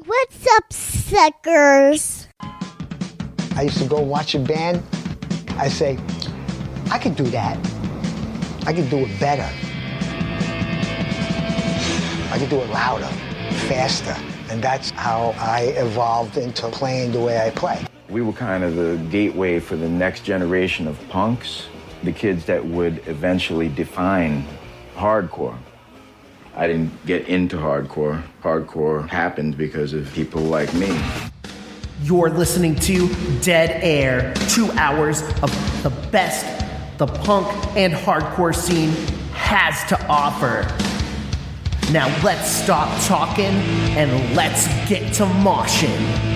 What's up, suckers? I used to go watch a band. I say, I could do that. I could do it better. I could do it louder, faster. And that's how I evolved into playing the way I play. We were kind of the gateway for the next generation of punks, the kids that would eventually define hardcore. I didn't get into hardcore. Hardcore happened because of people like me. You're listening to Dead Air, 2 hours of the best the punk and hardcore scene has to offer. Now let's stop talking and let's get to moshing.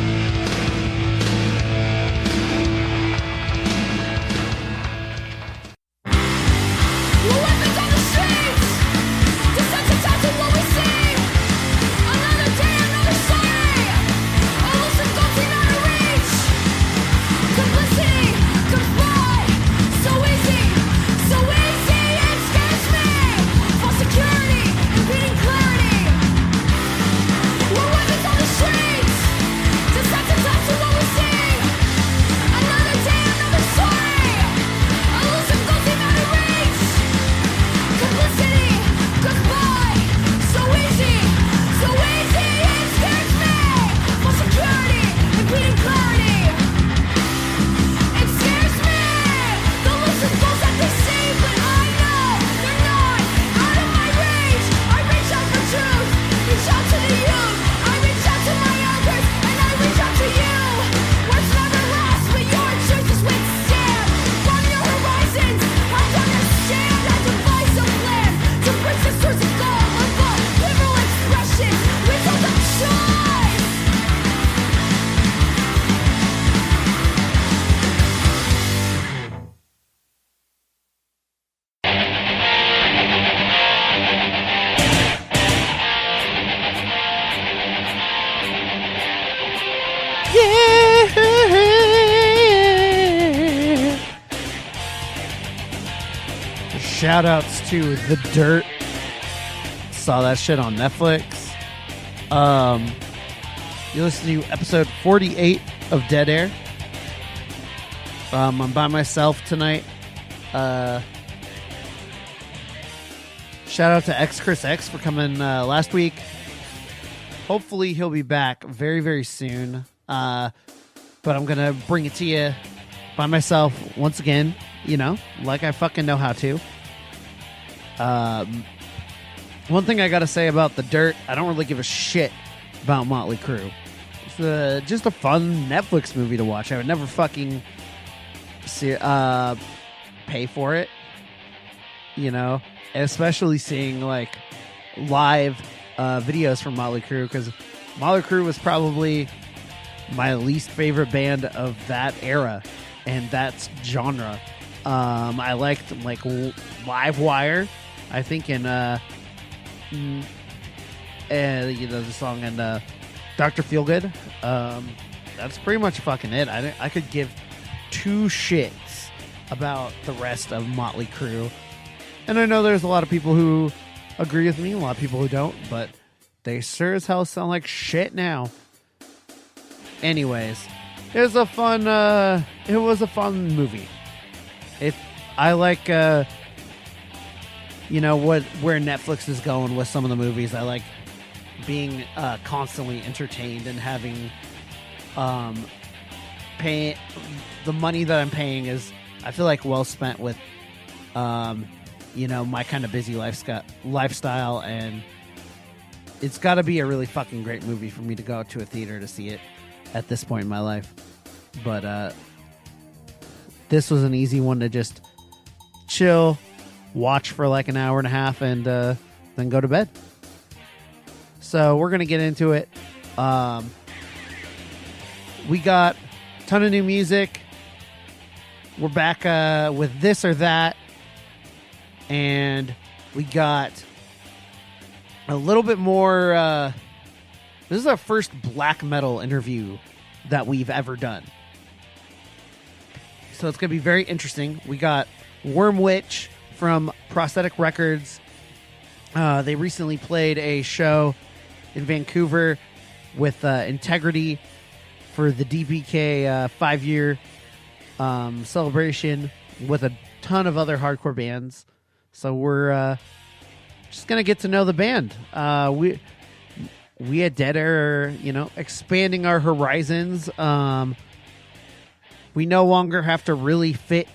Shout outs to The Dirt. Saw that shit on Netflix. You listen to episode 48 of Dead Air. I'm by myself tonight. Shout out to Chris X for coming last week. Hopefully he'll be back very, very soon. But I'm going to bring it to you by myself once again, you know, like I fucking know how to. One thing I gotta say about The Dirt, I don't really give a shit about Motley Crue. It's just a fun Netflix movie to watch. I would never fucking pay for it, you know, especially seeing like live videos from Motley Crue, because Motley Crue was probably my least favorite band of that era and that genre. I liked like Live Wire. I think in you know, the song in Dr. Feelgood. That's pretty much fucking it. I could give two shits about the rest of Motley Crue. And I know there's a lot of people who agree with me, a lot of people who don't, but they sure as hell sound like shit now. Anyways, it was a fun movie. I like you know where Netflix is going with some of the movies. I like being constantly entertained and having pay the money that I'm paying is, I feel like, well spent with you know, my kind of busy lifestyle, and it's got to be a really fucking great movie for me to go to a theater to see it at this point in my life. But this was an easy one to just chill, watch for like an hour and a half, and then go to bed. So we're gonna get into it. We got a ton of new music. We're back with This or That, and we got a little bit more. This is our first black metal interview that we've ever done, so it's gonna be very interesting. We got Wormwitch from Prosthetic Records. They recently played a show in Vancouver with Integrity for the DPK 5-year celebration with a ton of other hardcore bands. So we're just gonna get to know the band. We at Dead Air are, expanding our horizons. We no longer have to really fit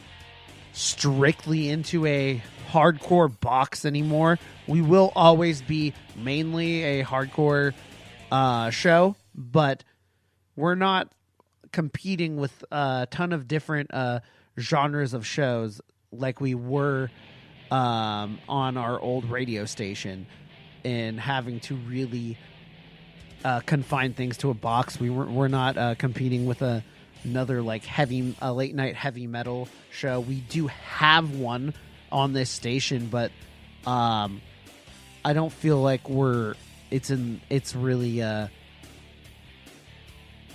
strictly into a hardcore box anymore. We will always be mainly a hardcore show, but we're not competing with a ton of different genres of shows like we were on our old radio station, and having to really confine things to a box. We're not competing with another like late night heavy metal show. We do have one on this station, but I don't feel like it's really in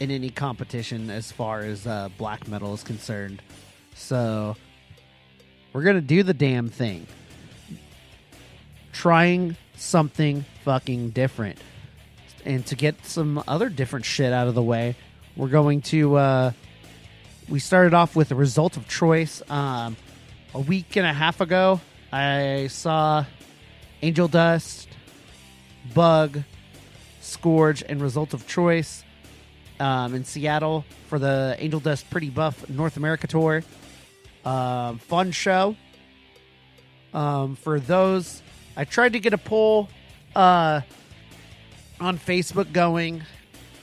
any competition as far as black metal is concerned. So we're gonna do the damn thing, trying something fucking different. And to get some other different shit out of the way, we're going to we started off with a Result of Choice. A week and a half ago, I saw Angel Dust, Bug, Scourge, and Result of Choice in Seattle for the Angel Dust Pretty Buff North America tour. Fun show. For those, I tried to get a poll on Facebook going.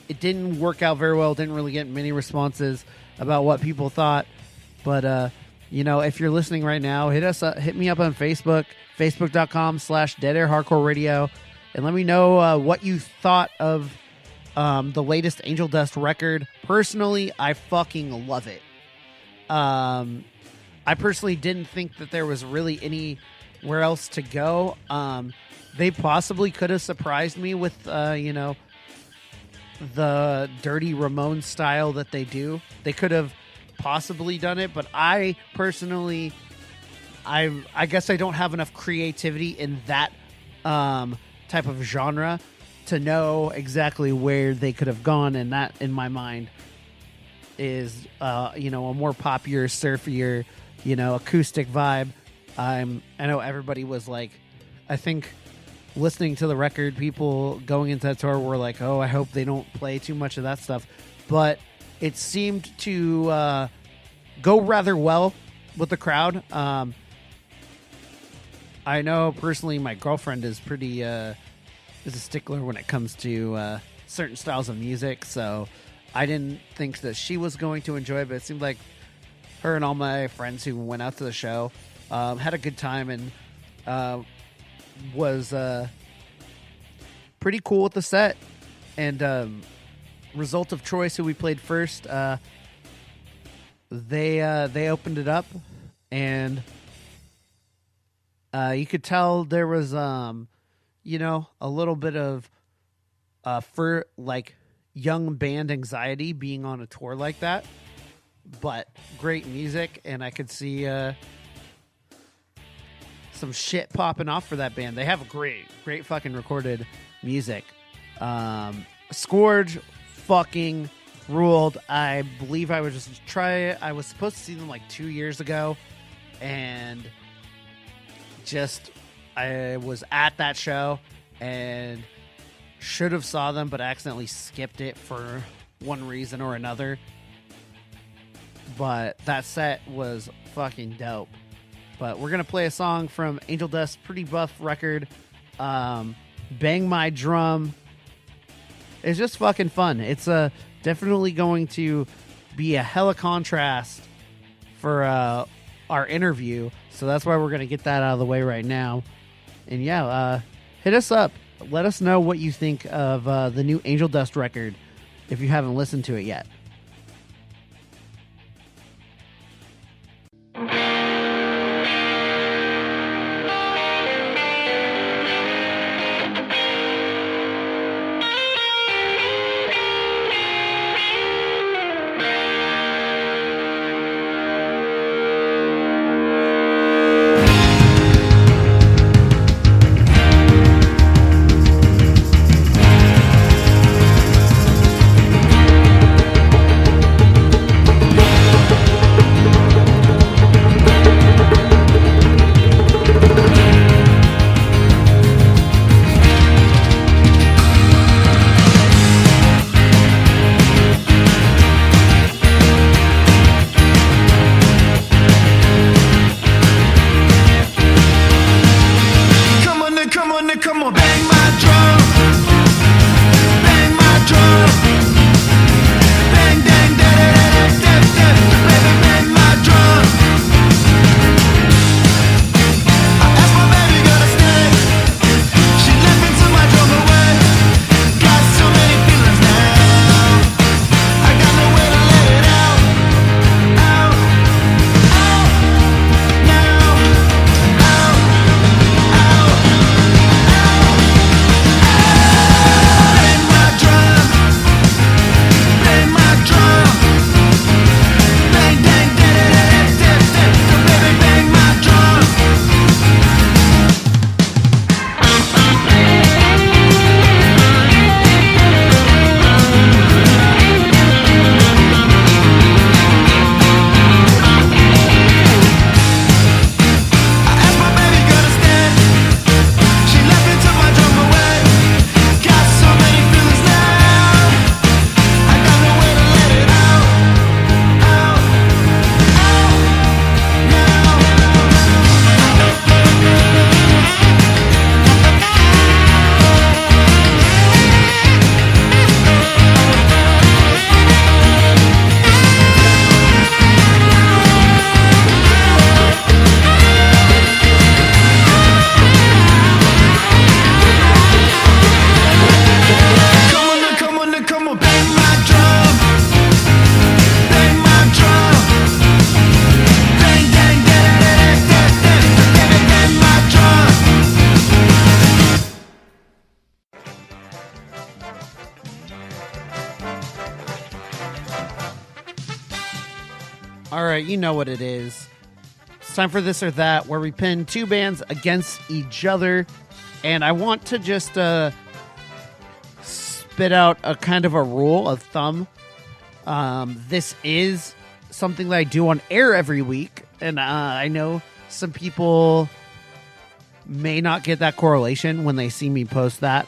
It didn't work out very well. Didn't really get many responses about what people thought. But if you're listening right now, hit me up on Facebook, facebook.com/Dead Air Hardcore Radio, and let me know what you thought of the latest Angel Dust record. Personally, I fucking love it. I personally didn't think that there was really anywhere else to go. They possibly could have surprised me with, the Dirty Ramones style that they do. They could have possibly done it, but I personally, I guess I don't have enough creativity in that type of genre to know exactly where they could have gone, and that, in my mind, is a more popular, surfier, acoustic vibe. I know everybody was like, I think listening to the record, people going into that tour were like, oh, I hope they don't play too much of that stuff. But it seemed to go rather well with the crowd. I know personally my girlfriend is pretty is a stickler when it comes to certain styles of music, so I didn't think that she was going to enjoy it, but it seemed like her and all my friends who went out to the show had a good time, and was pretty cool with the set. And Result of Choice, who we played first, they opened it up, and you could tell there was a little bit of for like young band anxiety being on a tour like that, but great music, and I could see some shit popping off for that band. They have great fucking recorded music. Scourge fucking ruled. I believe I was supposed to see them like 2 years ago, and I was at that show and should have saw them, but accidentally skipped it for one reason or another. But that set was fucking dope. But we're going to play a song from Angel Dust's Pretty Buff record, Bang My Drum. It's just fucking fun. It's definitely going to be a hella contrast for our interview. So that's why we're going to get that out of the way right now. And yeah, hit us up. Let us know what you think of the new Angel Dust record if you haven't listened to it yet. All right, you know what it is. It's time for This or That, where we pin two bands against each other. And I want to just spit out a kind of a rule of thumb. This is something that I do on air every week. And I know some people may not get that correlation when they see me post that.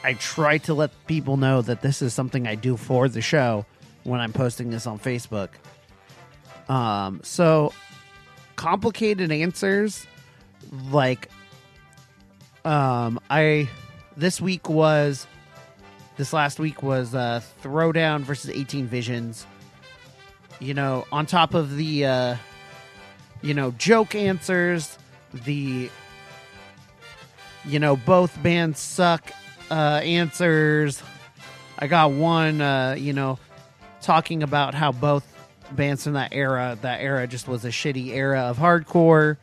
I try to let people know that this is something I do for the show when I'm posting this on Facebook. So complicated answers, like, this last week was Throwdown versus 18 Visions. You know, on top of the, joke answers, the, both bands suck answers. I got one, talking about how both bands from that era just was a shitty era of hardcore.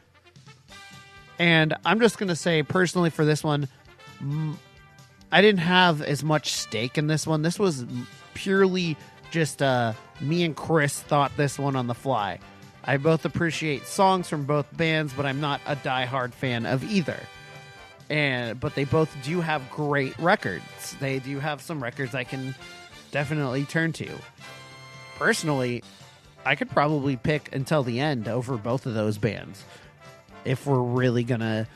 And I'm just going to say, personally, for this one, I didn't have as much stake in this one. This was purely just me and Chris thought this one on the fly. I both appreciate songs from both bands, but I'm not a diehard fan of either. But they both do have great records. They do have some records I can definitely turn to. Personally, I could probably pick Until the End over both of those bands if we're really gonna,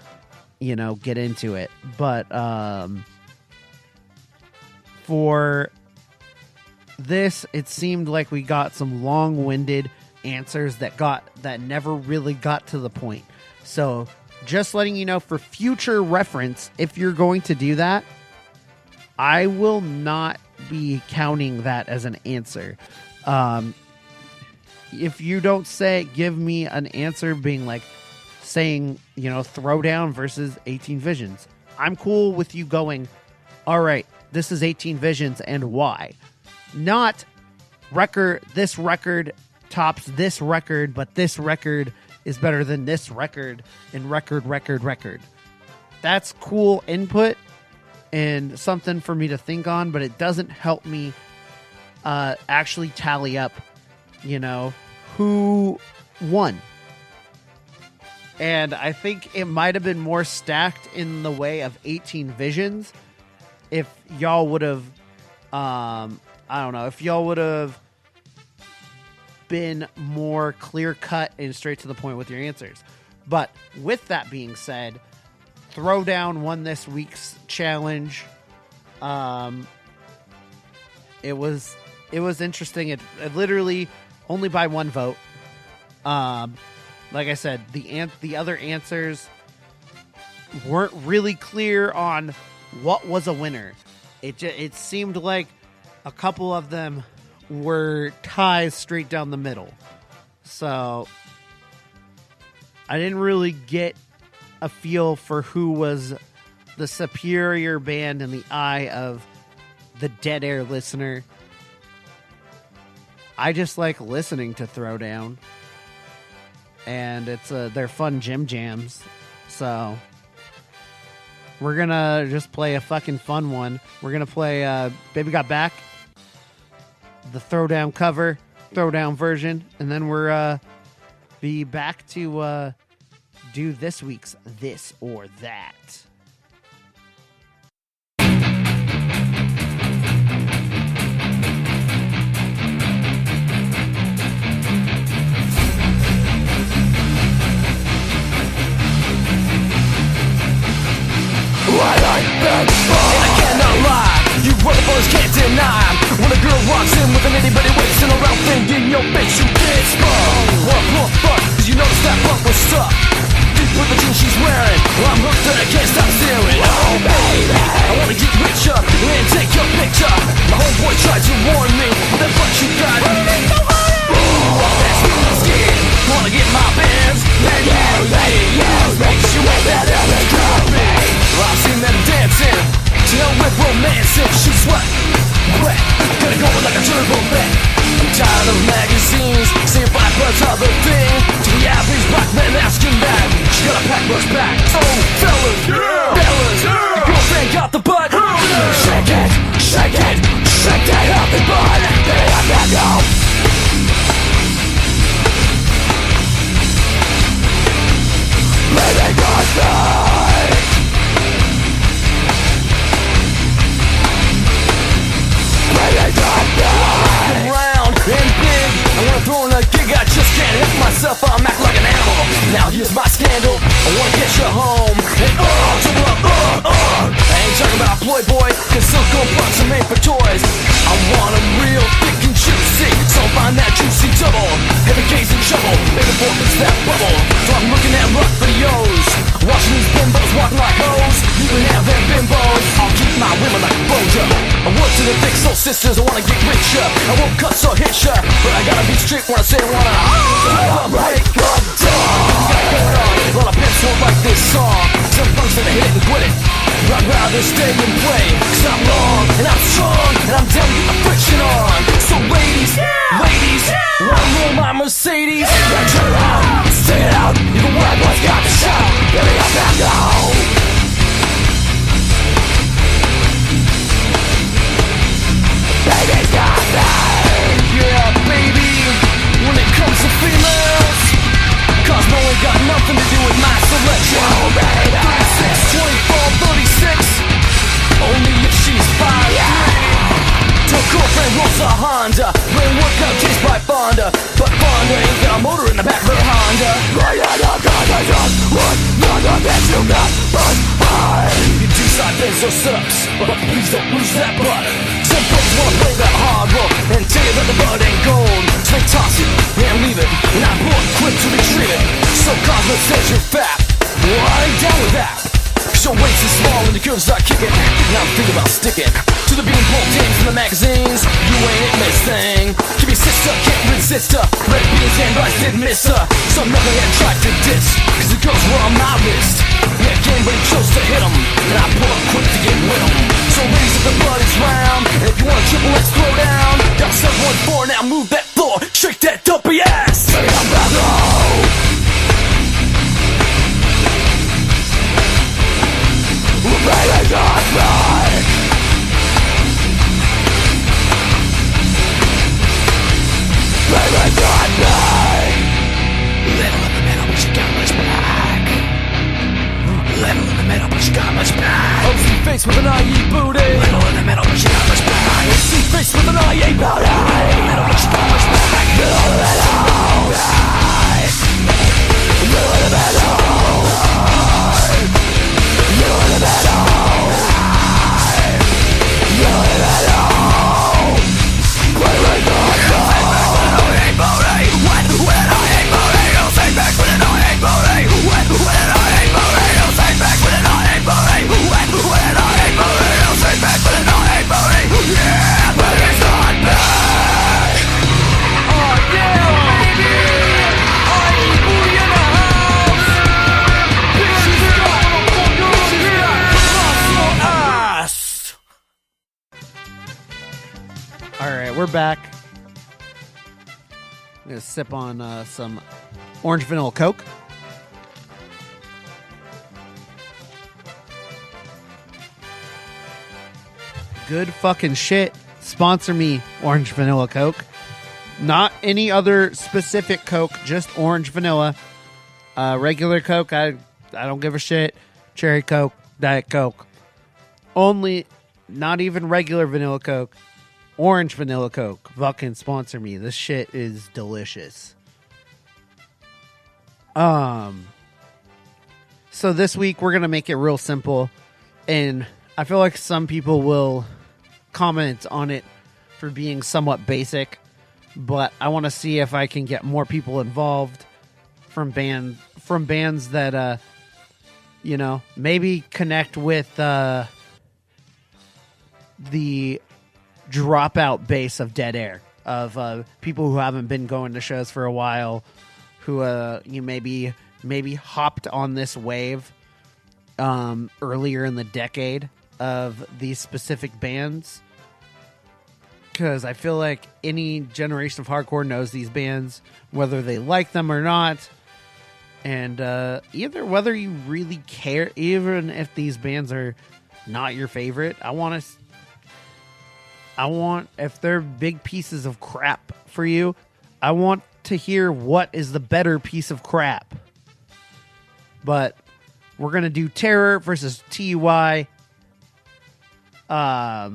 get into it. But for this, it seemed like we got some long-winded answers that never really got to the point. So just letting you know, for future reference, if you're going to do that, I will not be counting that as an answer. If you don't give me an answer being like saying, Throwdown versus 18 Visions, I'm cool with you going, all right, this is 18 Visions and why. Not this record tops this record, but this record is better than this record and record. That's cool input and something for me to think on, but it doesn't help me actually tally up, who won. And I think it might have been more stacked in the way of 18 Visions if y'all would have, if y'all would have been more clear cut and straight to the point with your answers. But with that being said, Throwdown won this week's challenge. It was interesting. It literally only by one vote. Like I said, the other answers weren't really clear on what was a winner. It seemed like a couple of them were ties straight down the middle. So I didn't really get a feel for who was the superior band in the eye of the Dead Air listener. I just like listening to Throwdown, and they're fun gym jams. So we're gonna just play a fucking fun one. We're gonna play Baby Got Back, the Throwdown cover, Throwdown version, and then we're be back to do this week's This or That. I cannot lie, you brothers can't deny. When a girl walks in with an itty-bitty waist and around thinking your bitch, you get spun. Wanna blow a fuck, cause you notice that fuck was stuck deep with the jeans she's wearing. Well, I'm hooked and I can't stop staring. Oh baby, I wanna get rich up and take your picture. My homeboy tried to warn me, but that fuck you got me. Ooh, all that skin, wanna get my bands. And you makes you ain't that other girl, babe. I've seen them dancing, till with romancing. She's wet, gonna go like a turbo vet. I'm tired of magazines, saying 5 plus other thing. To the average black man asking that, she got a pack rush back. Oh, fellas, fellas, the girlfriend got the butt. Shake it, I wanna throw in a gig, I just can't help myself, I'm acting like an animal. Now here's my scandal, I wanna get you home. And trouble up, I ain't talking about Playboy, cause silicone parts are made for toys. I want 'em real thick and juicy, so find that juicy double. Heavy case and shovel, baby boy, it's that bubble. So I'm looking at rock videos, watching these bimbos walking like hoes. You can have them bimbos, I'll keep my women like a bojo. I work to the big soul sisters, I wanna get richer. I won't cuss or hit ya, but I gotta be straight when I say I wanna break up dawn. Got it going on, a lot of pimps won't like this song. Some punks that hit it and quit it, but I'd rather stay and play. Cause I'm long, and I'm strong, and I'm down to get the friction on. So ladies, wanna roll my Mercedes? Yeah, turn it out, stay it out. Even white boys got the shout. Baby, I'm back now. Baby's got that. Yeah, baby. When it comes to females, cause no one got nothing to do with my selection. Oh, baby. 36, 24, 36. Only if she's 5'3". To a girlfriend rolls a Honda, brain workout chased by Fonda, but Fonda ain't got a motor in the back of her Honda. You do side bends or sit-ups, but please don't lose that butt. Some folks wanna play that hard roll and tell you that the butt ain't gold, so they toss it and leave it, and I pull it quick to retrieve it. So Cosmo says you're fat, well I ain't down with that. Cause your waist is small and the curves are kicking, and I'm thinking about sticking to the beanpole dames in the magazines. You ain't it, miss thing. Give me sister, can't resist her. Red beans and rice didn't miss her, so knucklehead tried to diss, cause the girls were on my wrist. Yeah, game but he chose to hit 'em, and I pull up quick to get with 'em. So ladies, if the blood is round, and if you want a triple, let's throw down. Down 714, now move that floor, shake that dumpy ass. Baby, I'm back home. Baby, got back. Baby, got back. Little in the middle, but she got much back. Little in the middle, but she got much back. Ugly face with an IE booty. Little in the middle, but she got much back. Ugly face with an IE booty. Little, but she got much back. Little in the middle. Little in the middle. You're the middle. You're the middle. When I ain't booty. When I ain't booty. I'll say back when I ain't booty. When I ain't booty. I'll say back when I ain't booty. When I ain't booty. I'll say back when I ain't booty. Yeah, but it's not back. Oh yeah, baby. I ain't booty in the house. Bitches got ass. All right, we're back. I'm gonna sip on some orange vanilla Coke. Good fucking shit. Sponsor me, orange vanilla Coke. Not any other specific Coke, just orange vanilla. Regular Coke, I don't give a shit. Cherry Coke, Diet Coke. Only, not even regular vanilla Coke. Orange vanilla Coke. Fucking sponsor me. This shit is delicious. So this week we're gonna make it real simple, and I feel like some people will comment on it for being somewhat basic, but I want to see if I can get more people involved from bands that you know, maybe connect with the dropout base of Dead Air, of people who haven't been going to shows for a while, who you maybe hopped on this wave earlier in the decade of these specific bands. Because I feel like any generation of hardcore knows these bands, whether they like them or not. And either whether you really care, even if these bands are not your favorite, I want, if they're big pieces of crap for you, I want to hear what is the better piece of crap. But we're going to do Terror versus TUI. If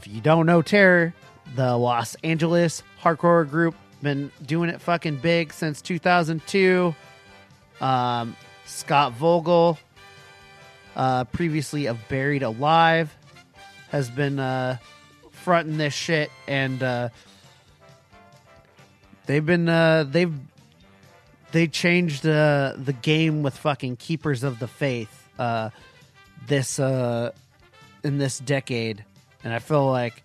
you don't know Terror, the Los Angeles hardcore group. Been doing it fucking big since 2002. Scott Vogel, previously of Buried Alive, has been fronting this shit, and they changed the game with fucking Keepers of the Faith in this decade, and I feel like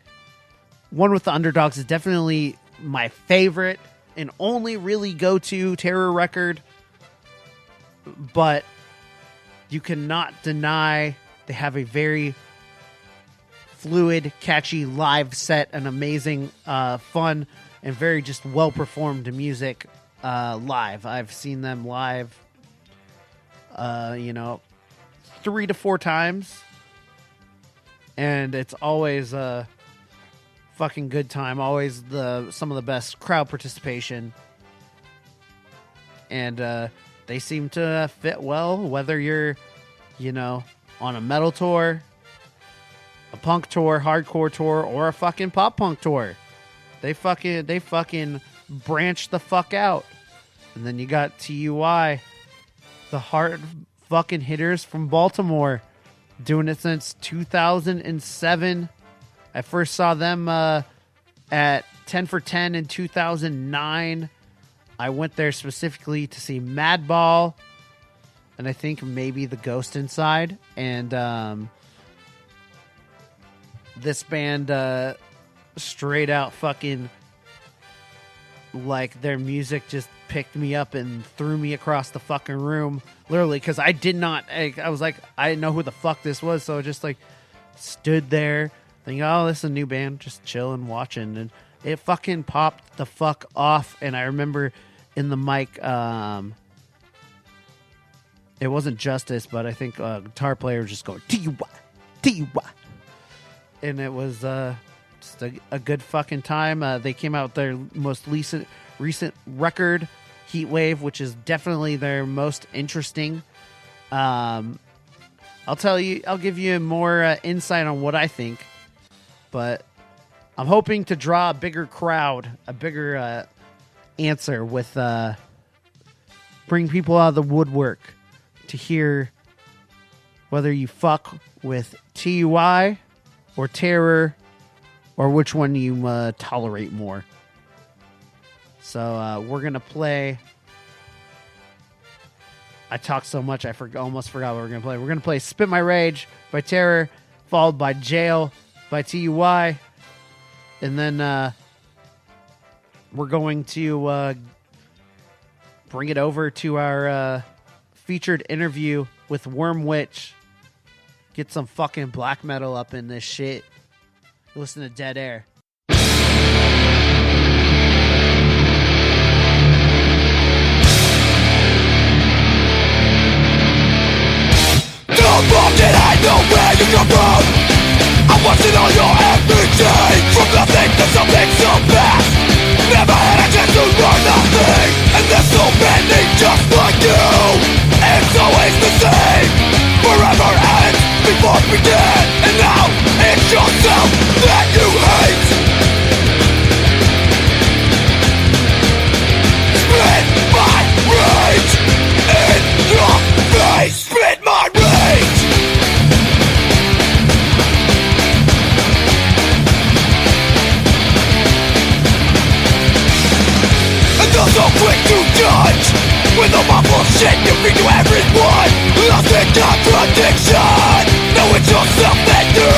One with the Underdogs is definitely my favorite and only really go-to terror record, but you cannot deny they have a very fluid, catchy live set, and amazing, fun, and very just well-performed music live. I've seen them live, 3 to 4 times, and it's always a fucking good time. Always some of the best crowd participation, and they seem to fit well, whether you're, on a metal tour, a punk tour, hardcore tour, or a fucking pop punk tour. They fucking branch the fuck out. And then you got TUI, the hard fucking hitters from Baltimore, doing it since 2007. I first saw them at 10 for 10 in 2009. I went there specifically to see Madball, and I think maybe The Ghost Inside. And this band straight out fucking, like, their music just picked me up and threw me across the fucking room, literally, because I was like, I didn't know who the fuck this was, so I just like stood there thinking, oh, this is a new band, just chilling, watching, and it fucking popped the fuck off. And I remember in the mic, it wasn't Justice, but I think a guitar player was just going, T-Y, T-Y. And it was just a good fucking time. They came out with their most recent record, Heatwave, which is definitely their most interesting. I'll give you more insight on what I think, but I'm hoping to draw a bigger crowd, a bigger answer with bring people out of the woodwork to hear whether you fuck with TUI or Terror, or which one you tolerate more. So we're gonna play. I talked so much I almost forgot what we're gonna play. We're gonna play "Spit My Rage" by Terror, followed by "Jail" by TUI, and then we're going to bring it over to our featured interview with Wormwitch. Get some fucking black metal up in this shit. Listen to Dead Air. Don't fucking I know where you come from. I'm watching all your everything. From nothing to something so fast. Never had a chance to learn nothing. And there's so many just like you. It's always the same. Forever ends before it began. And now it's yourself that you hate. Spit my rage in your face. Spit my rage. And you're so quick to judge. With all my bullshit you feed to everyone. Lost in contradiction. Know it's yourself that you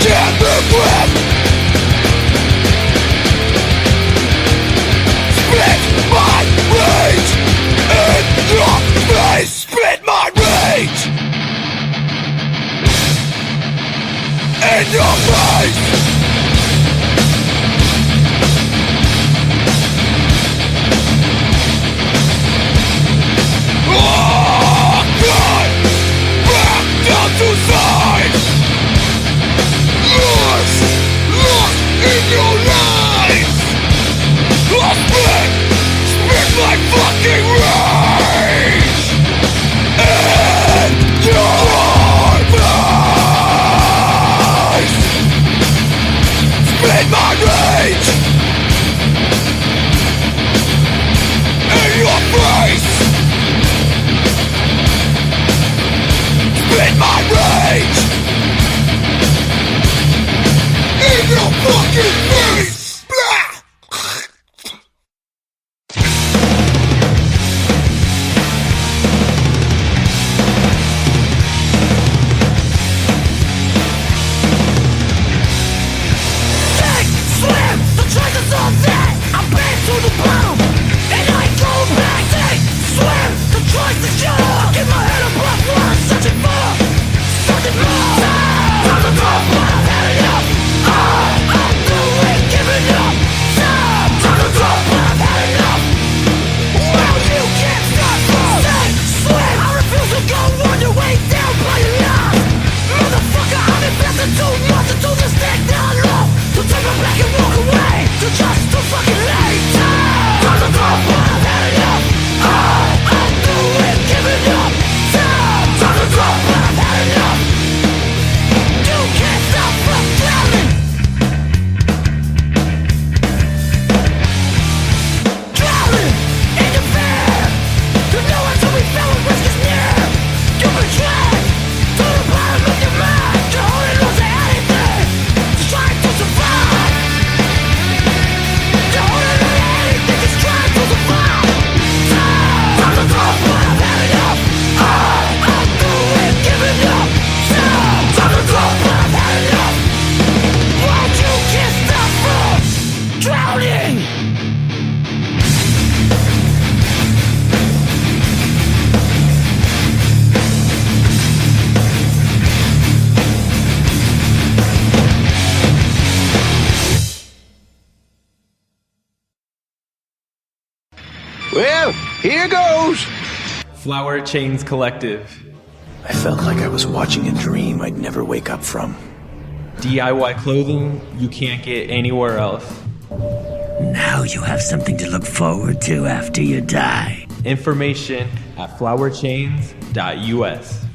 can't live with. Spit my rage in your face. Spit my rage in your face. Oh God! Back down to size. Lost in your lies. I'll spit my fucking rage in your face. Spit my rage Well, here goes. Flower Chains Collective. I felt like I was watching a dream I'd never wake up from. DIY clothing you can't get anywhere else. Now you have something to look forward to after you die. Information at flowerchains.us.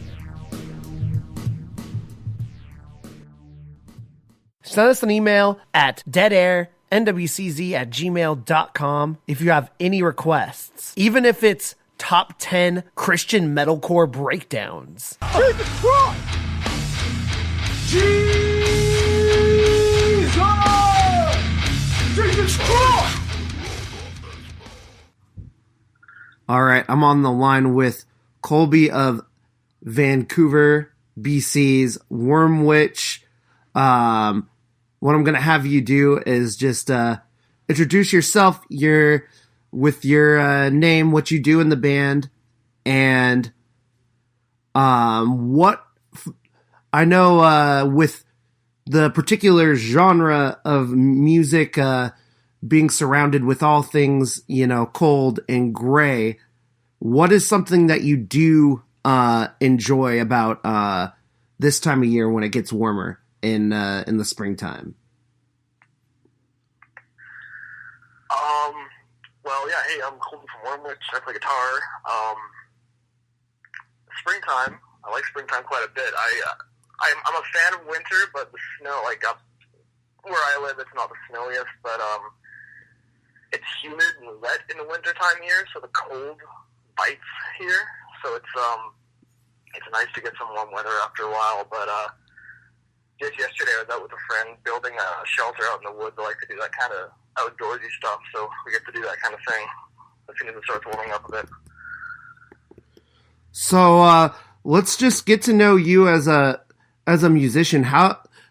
Send us an email at deadairnwcz@gmail.com if you have any requests, even if it's top 10 Christian metalcore breakdowns. Jesus Christ! Jesus Christ! All right, I'm on the line with Colby of Vancouver, BC's wormwitch. What I'm going to have you do is just introduce yourself, with your name, what you do in the band, and what I know with the particular genre of music being surrounded with all things, cold and gray. What is something that you do enjoy about this time of year when it gets warmer in the springtime? Well, yeah, hey, I'm Colby from Wormwitch. I play guitar. Springtime, I like springtime quite a bit. I'm a fan of winter, but the snow, like up where I live, it's not the snowiest, but it's humid and wet in the wintertime here, so the cold bites here. So it's nice to get some warm weather after a while, but just yesterday I was out with a friend building a shelter out in the woods. I like to do that kind of outdoorsy stuff, so we get to do that kind of thing as soon as it starts warming up a bit. So let's just get to know you as a musician.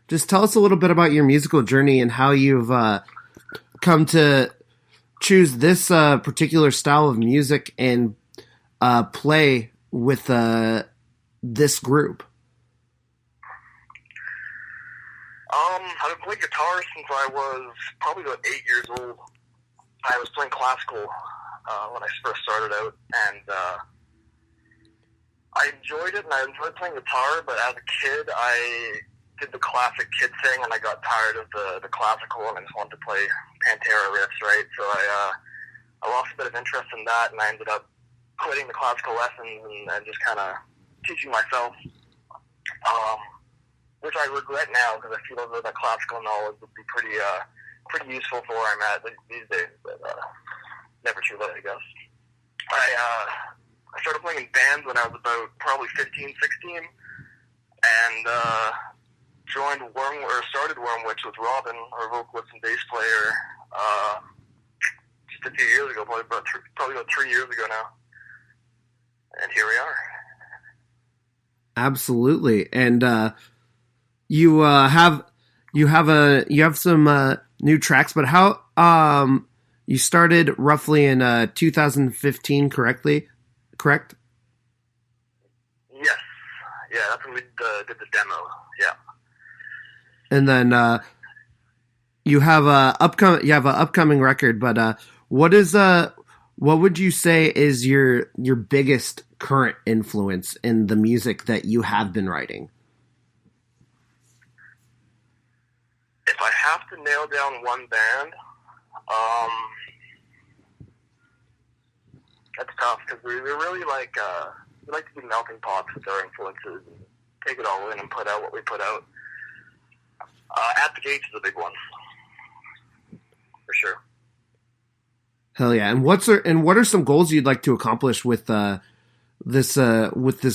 Just tell us a little bit about your musical journey and how you've come to choose this particular style of music and play with this group. I've been playing guitar since I was probably about 8 years old. I was playing classical when I first started out, and I enjoyed it, and I enjoyed playing guitar, but as a kid, I did the classic kid thing, and I got tired of the classical, and I just wanted to play Pantera riffs, right? So I lost a bit of interest in that, and I ended up quitting the classical lessons and just kind of teaching myself. Which I regret now, because I feel as though that classical knowledge would be pretty useful for where I'm at these days, but never too late, I guess. I started playing in bands when I was about probably 15, 16, and started Wormwitch with Robin, our vocalist and bass player, just a few years ago, probably about 3 years ago now, and here we are. Absolutely, and you have some new tracks, but how you started roughly in 2015, correct? Yes, yeah, that's when we did the demo. Yeah, and then you have a upcoming record, but what would you say is your biggest current influence in the music that you have been writing? If I have to nail down one band, that's tough, because we're really like we like to be melting pots with our influences and take it all in and put out what we put out. At the Gates is a big one, for sure. Hell yeah! And what are some goals you'd like to accomplish with this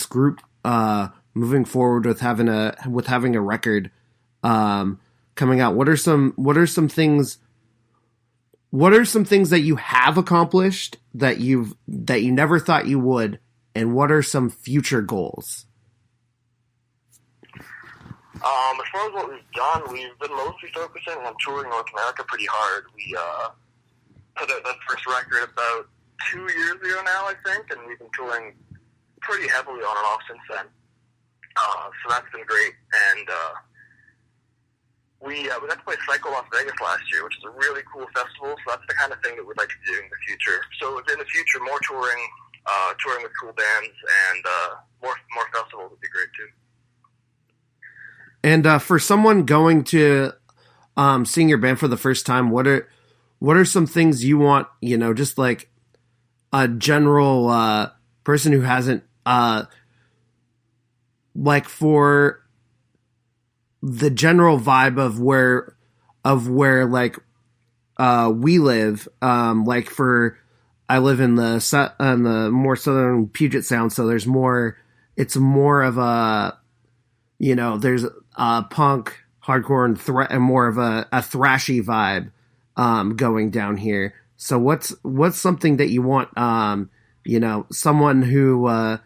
group moving forward with having a record coming out? What are some things that you have accomplished that you never thought you would, and what are some future goals? As far as what we've done, we've been mostly focusing on touring North America pretty hard. We put out that first record about 2 years ago now, I think, and we've been touring pretty heavily on and off since then. So that's been great. And we got to play Psycho Las Vegas last year, which is a really cool festival. So that's the kind of thing that we'd like to do in the future. So in the future, more touring with cool bands, and more festivals would be great too. And for someone going to seeing your band for the first time, what are some things you want, just like a general person who hasn't like for the general vibe of where like we live, like for I live in the more southern Puget Sound, so it's more of a, there's punk, hardcore, and more of a thrashy vibe going down here. So what's something that you want, someone who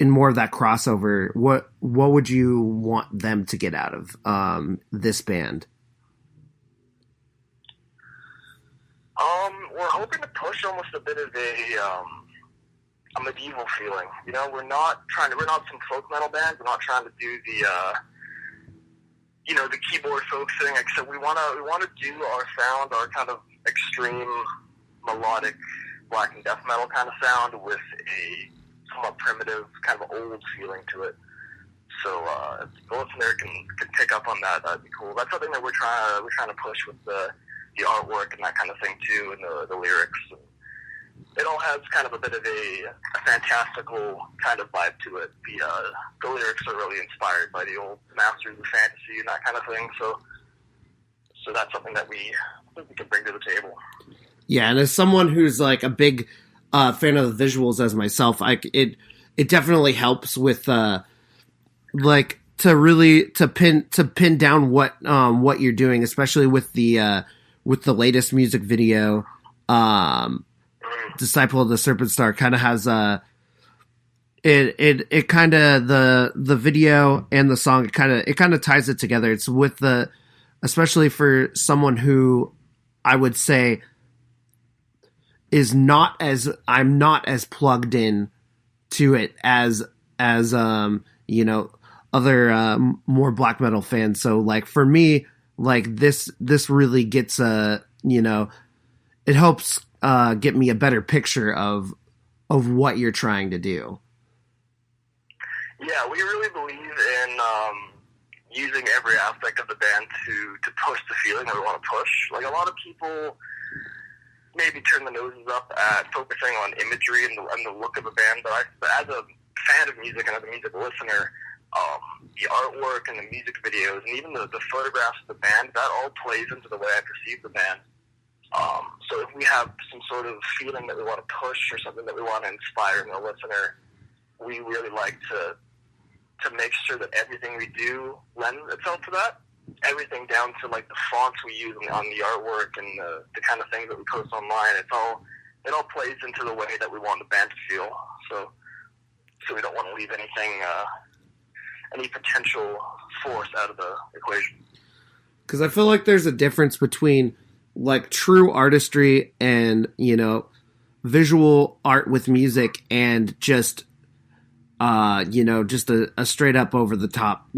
in more of that crossover, what would you want them to get out of this band? We're hoping to push almost a bit of a medieval feeling. We're not some folk metal band. We're not trying to do the keyboard folk thing. Except we want to do our sound, our kind of extreme melodic black and death metal kind of sound with a somewhat primitive, kind of old feeling to it. So if the listener can pick up on that, that'd be cool. That's something that we're trying to push with the artwork and that kind of thing too, and the lyrics. And it all has kind of a bit of a fantastical kind of vibe to it. The lyrics are really inspired by the old masters of fantasy and that kind of thing. So that's something that we can bring to the table. Yeah, and as someone who's like a big fan of the visuals as myself, it definitely helps with like to pin down what you're doing, especially with the latest music video. Disciple of the Serpent Star kind of has it kind of the video and the song it kind of ties it together. It's with especially for someone who I would say I'm not as plugged in to it as other more black metal fans. So like for me, like this really gets it helps get me a better picture of what you're trying to do. Yeah, we really believe in using every aspect of the band to push the feeling that we want to push. Like a lot of people maybe turn the noses up at focusing on imagery and the look of a band, but as a fan of music and as a music listener, the artwork and the music videos and even the photographs of the band, that all plays into the way I perceive the band. So if we have some sort of feeling that we want to push or something that we want to inspire in the listener, we really like to make sure that everything we do lends itself to that. Everything down to like the fonts we use on the artwork and the kind of things that we post online. It all plays into the way that we want the band to feel. So we don't want to leave anything, any potential force out of the equation. Because I feel like there's a difference between like true artistry and visual art with music and just just a straight up over the top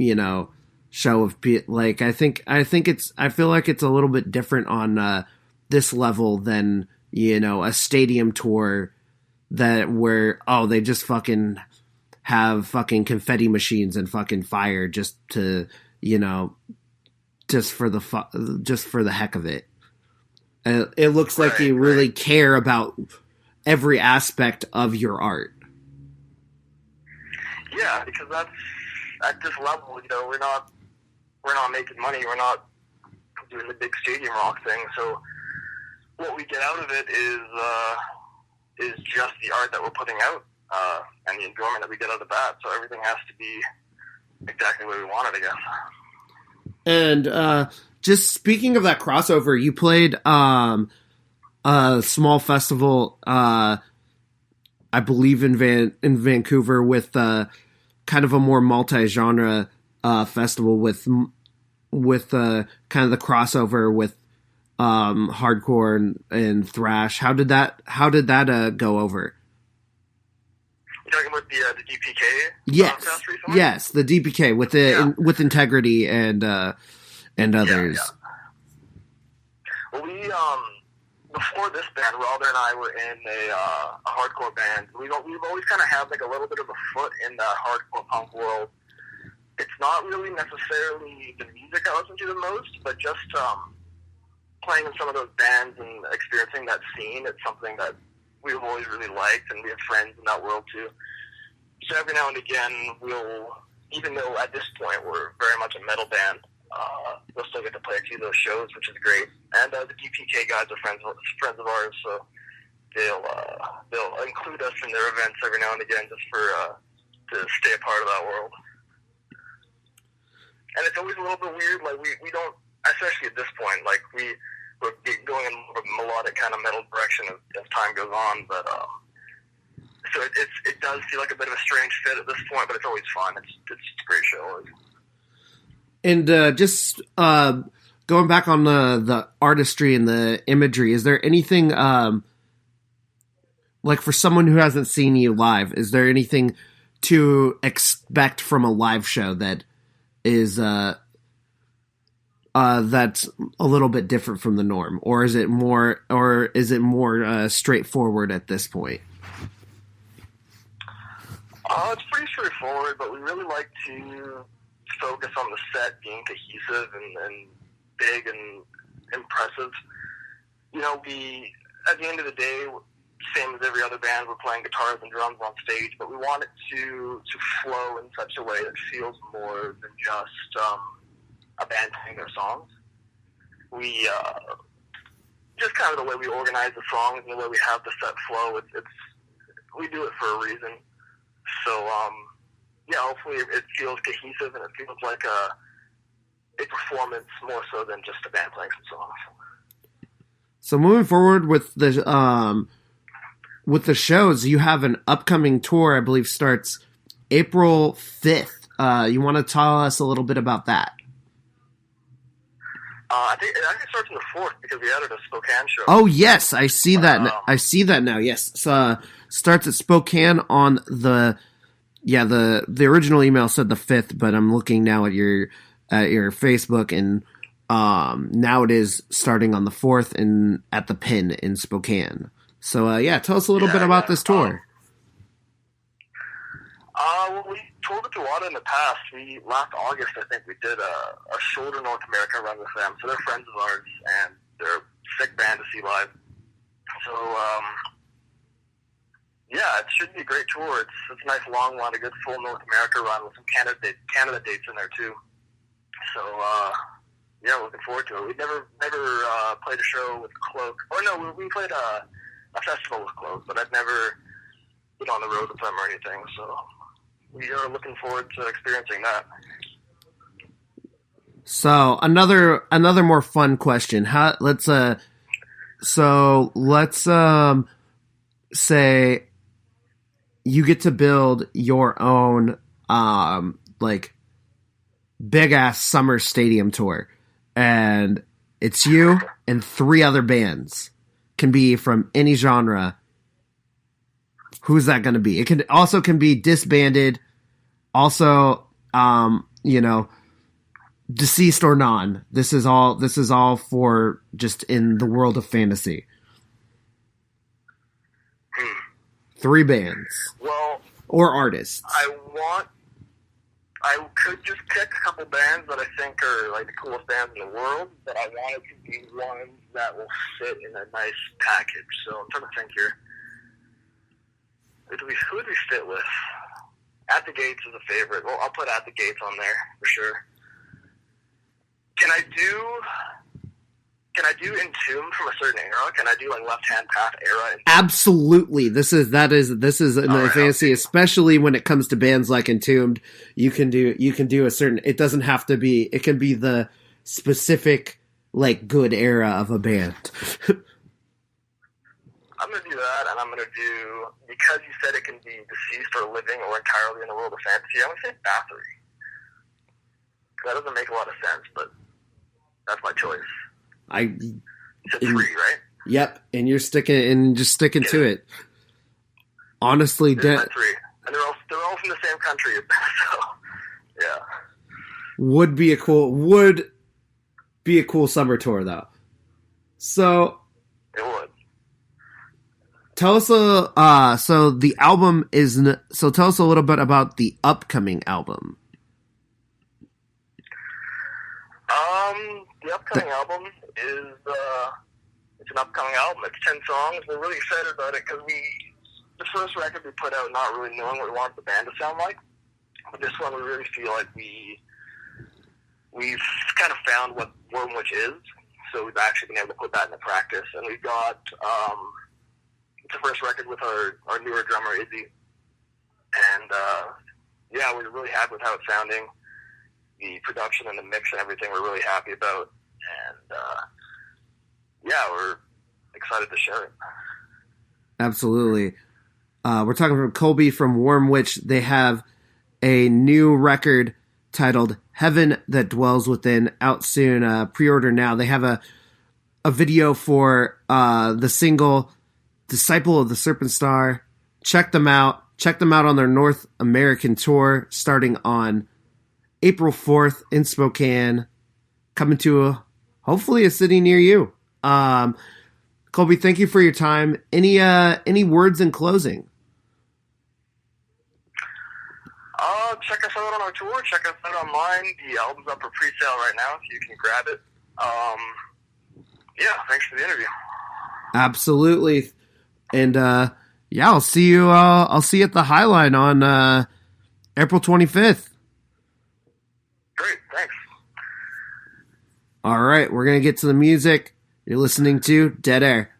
show of like I feel like it's a little bit different on this level than a stadium tour where they just fucking have fucking confetti machines and fucking fire just to just for the heck of it. It looks like you really care about every aspect of your art. Yeah, because that's at this level, we're not making money. We're not doing the big stadium rock thing. So what we get out of it is just the art that we're putting out and the enjoyment that we get out of that. So everything has to be exactly where we want it, I guess. And just speaking of that crossover, you played a small festival, I believe in Vancouver, with kind of a more multi-genre festival with kind of the crossover with hardcore and thrash. How did that go over? You're talking about the DPK? Yes, the DPK with with Integrity and and others. Yeah. Well, before this band, Ralder and I were in a hardcore band. We've always kind of had like a little bit of a foot in the hardcore punk world. It's not really necessarily the music I listen to the most, but just playing in some of those bands and experiencing that scene. It's something that we've always really liked, and we have friends in that world too. So every now and again, even though at this point we're very much a metal band, we'll still get to play a few of those shows, which is great. And the DPK guys are friends of ours, so they'll include us in their events every now and again just for to stay a part of that world. And it's always a little bit weird, like we don't, especially at this point, like we're going in a melodic kind of metal direction as time goes on, but so it does feel like a bit of a strange fit at this point, but it's always fun. It's a great show. And just going back on the artistry and the imagery, is there anything like for someone who hasn't seen you live, is there anything to expect from a live show that is that's a little bit different from the norm, or is it more straightforward at this point? It's pretty straightforward, but we really like to focus on the set being cohesive and big and impressive. You know, at the end of the day, same as every other band, we're playing guitars and drums on stage, but we want it to flow in such a way that feels more than just a band playing their songs. We just kind of the way we organize the songs and the way we have the set flow. We do it for a reason. So yeah, hopefully it feels cohesive and it feels like a performance more so than just a band playing some songs. So moving forward with the shows, you have an upcoming tour, I believe starts April 5th. You want to tell us a little bit about that? I think it actually starts on the 4th because we added a Spokane show. Oh yes, I see that. I see that now. Yes, starts at Spokane on the original email said the 5th, but I'm looking now at your Facebook, and now it is starting on the 4th and at the Pin in Spokane. So tell us a little bit about this tour. Well, we toured with Tawada in the past. Last August, I think, we did a shoulder North America run with them. So they're friends of ours, and they're a sick band to see live. So, it should be a great tour. It's a nice long one, a good full North America run with some Canada dates in there too. So, looking forward to it. We've never played a show with Cloak. Or no, we played a festival with Cloak, but I've never been on the road with them or anything. So we are looking forward to experiencing that. So another more fun question. Let's say you get to build your own big ass summer stadium tour, and it's you and 3 other bands. Can be from any genre. Who's that going to be? It can be disbanded. Also, deceased or non. This is all for just in the world of fantasy. 3 bands. Well, or artists. I could just pick a couple bands that I think are like the coolest bands in the world, but I want it to be ones that will fit in a nice package. So I'm trying to think here. Who would we fit with? At the Gates is a favorite. Well, I'll put At the Gates on there for sure. Can I do Entombed from a certain era? Can I do like Left Hand Path era? Absolutely. This is in my fantasy, especially when it comes to bands like Entombed. You can do a certain. It doesn't have to be. It can be the specific good era of a band. I'm gonna do that, and I'm gonna do, because you said it can be deceased or living or entirely in the world of fantasy. I'm gonna say Bathory. That doesn't make a lot of sense, but that's my choice. It's 3, right? Yep, and you're sticking to it. Honestly, 3, and they're all from the same country, so yeah. Would be a cool summer tour, though. So It would. tell us so the album is so tell us a little bit about the upcoming album. The upcoming album is it's an upcoming album. It's 10 songs. We're really excited about it because the first record we put out not really knowing what we wanted the band to sound like, but this one we really feel like we've kind of found what Wormwitch is. So we've actually been able to put that into practice, and we've got it's the first record with our newer drummer Izzy, and yeah, we're really happy with how it's sounding. The production and the mix and everything we're really happy about, and yeah, we're excited to share it. Absolutely. We're talking from Colby from Wormwitch. They have a new record titled Heaven That Dwells Within, out soon. Pre-order now. They have a video for the single Disciple of the Serpent Star. Check them out. Check them out on their North American tour starting on April 4th in Spokane, coming to hopefully a city near you. Colby, thank you for your time. Any words in closing? Check us out on our tour. Check us out online. The album's up for pre-sale right now, so you can grab it. Yeah, thanks for the interview. Absolutely. And yeah, I'll see you at the Highline on April 25th. Great, thanks. All right, we're going to get to the music. You're listening to Dead Air.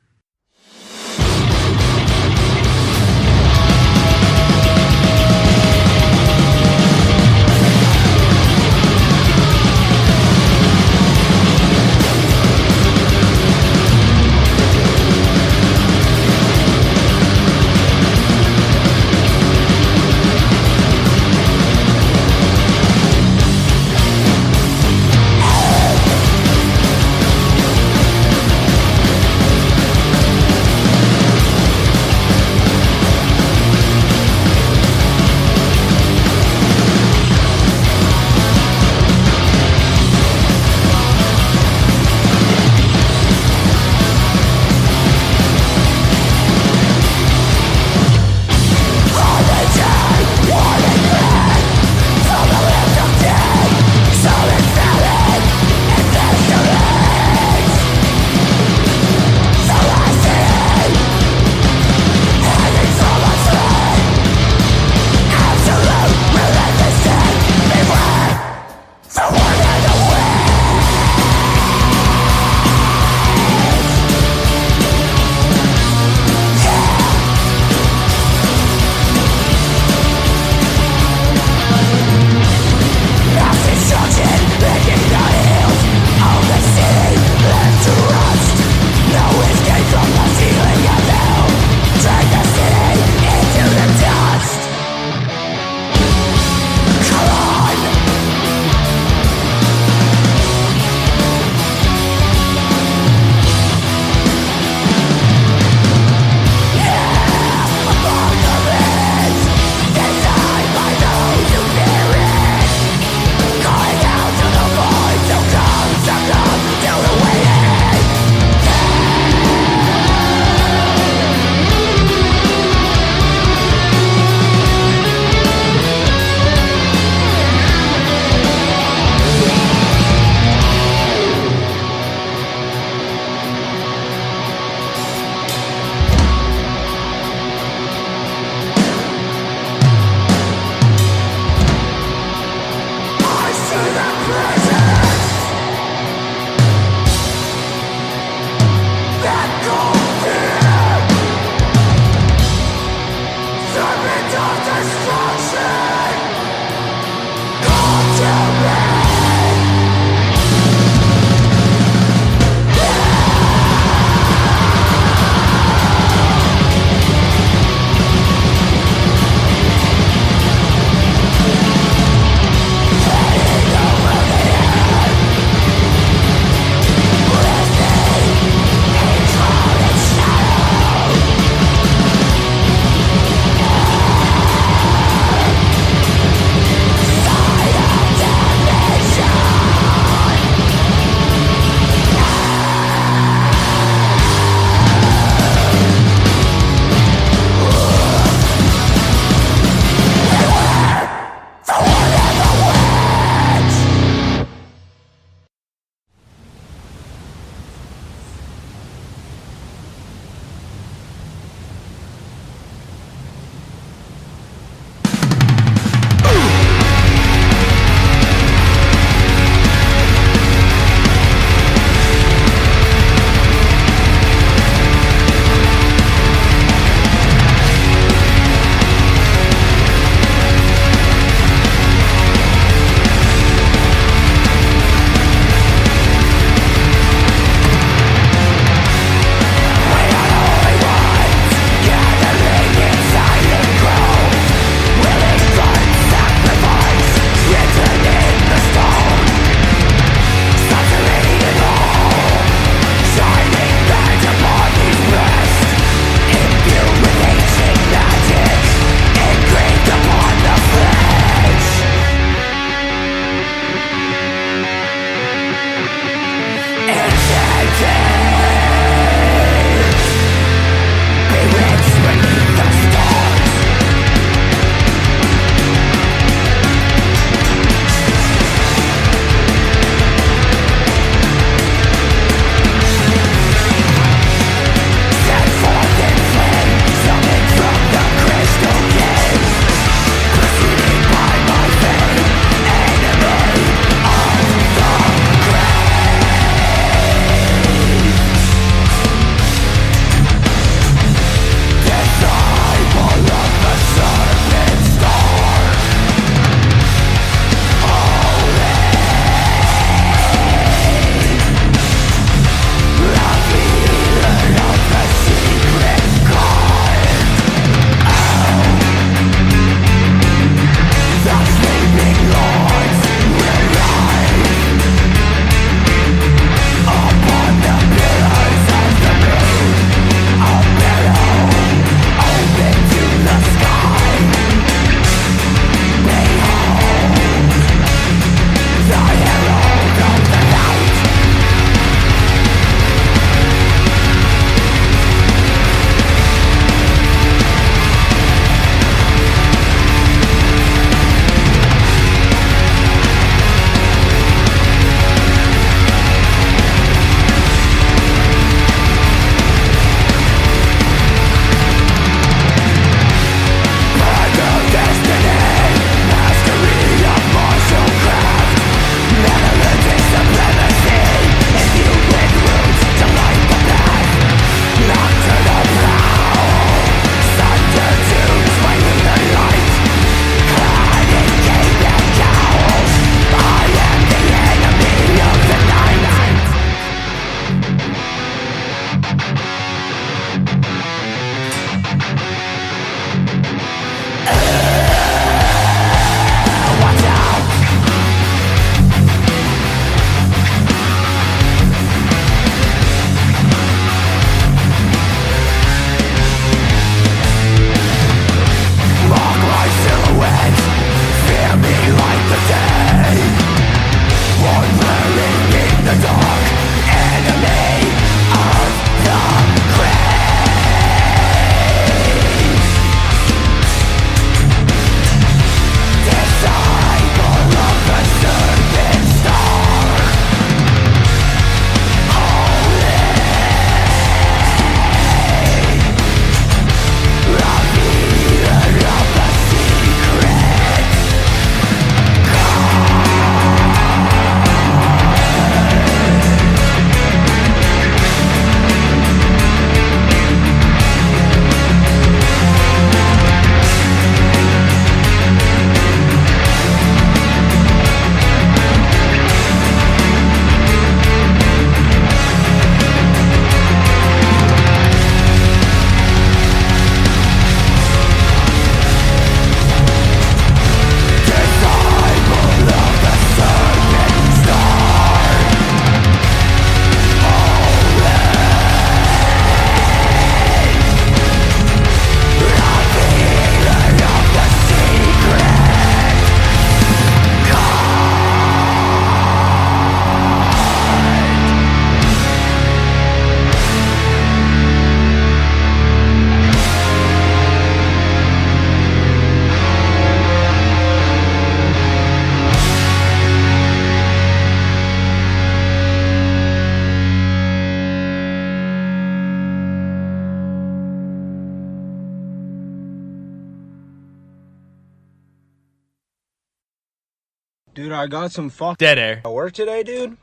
Dude, I got some Dead air. at work today, dude.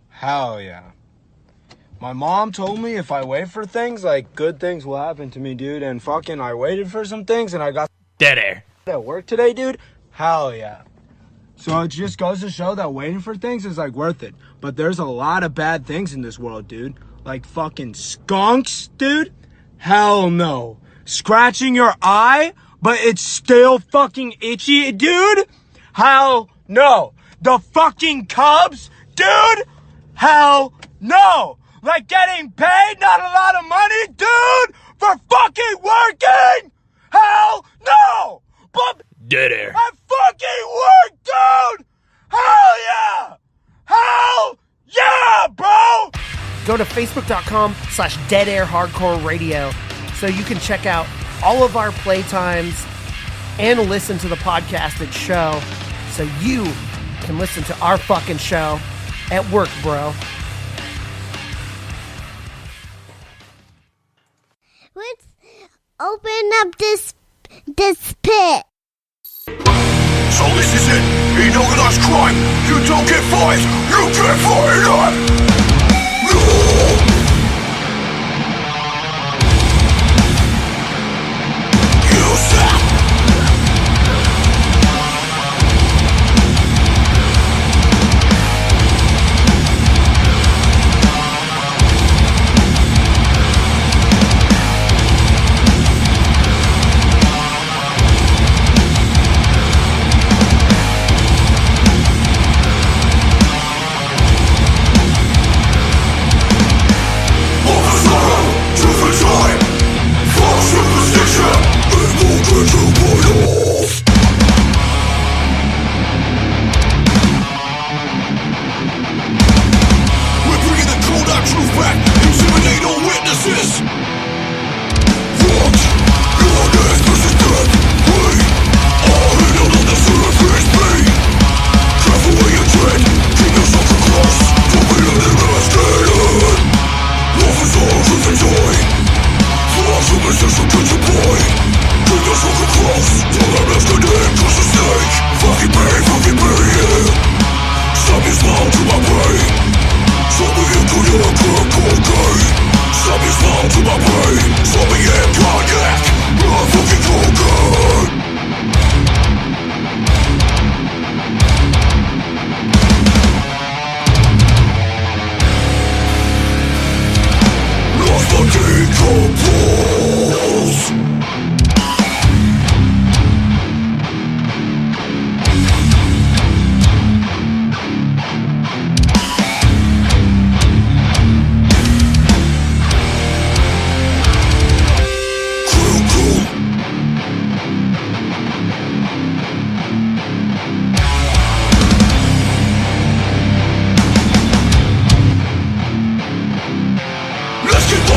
Hell yeah. My mom told me if I wait for things, like, good things will happen to me, dude. And fucking I waited for some things and I got Dead air. at work today, dude. Hell yeah. So it just goes to show that waiting for things is, like, worth it. But there's a lot of bad things in this world, dude. Like fucking skunks, dude. Hell no. Scratching your eye, but it's still fucking itchy, dude. Hell no. The fucking Cubs, dude. Hell no. Like getting paid not a lot of money, dude, for fucking working. Hell no. But Dead air. I fucking work, dude. Hell yeah. Hell yeah, bro. Go to facebook.com/deadairhardcoreradio so you can check out all of our playtimes and listen to the podcasted show so you can listen to our fucking show at work, bro. Let's open up this pit. So this is it. In organized crime, you don't get fired, you get fired up. No. You suck.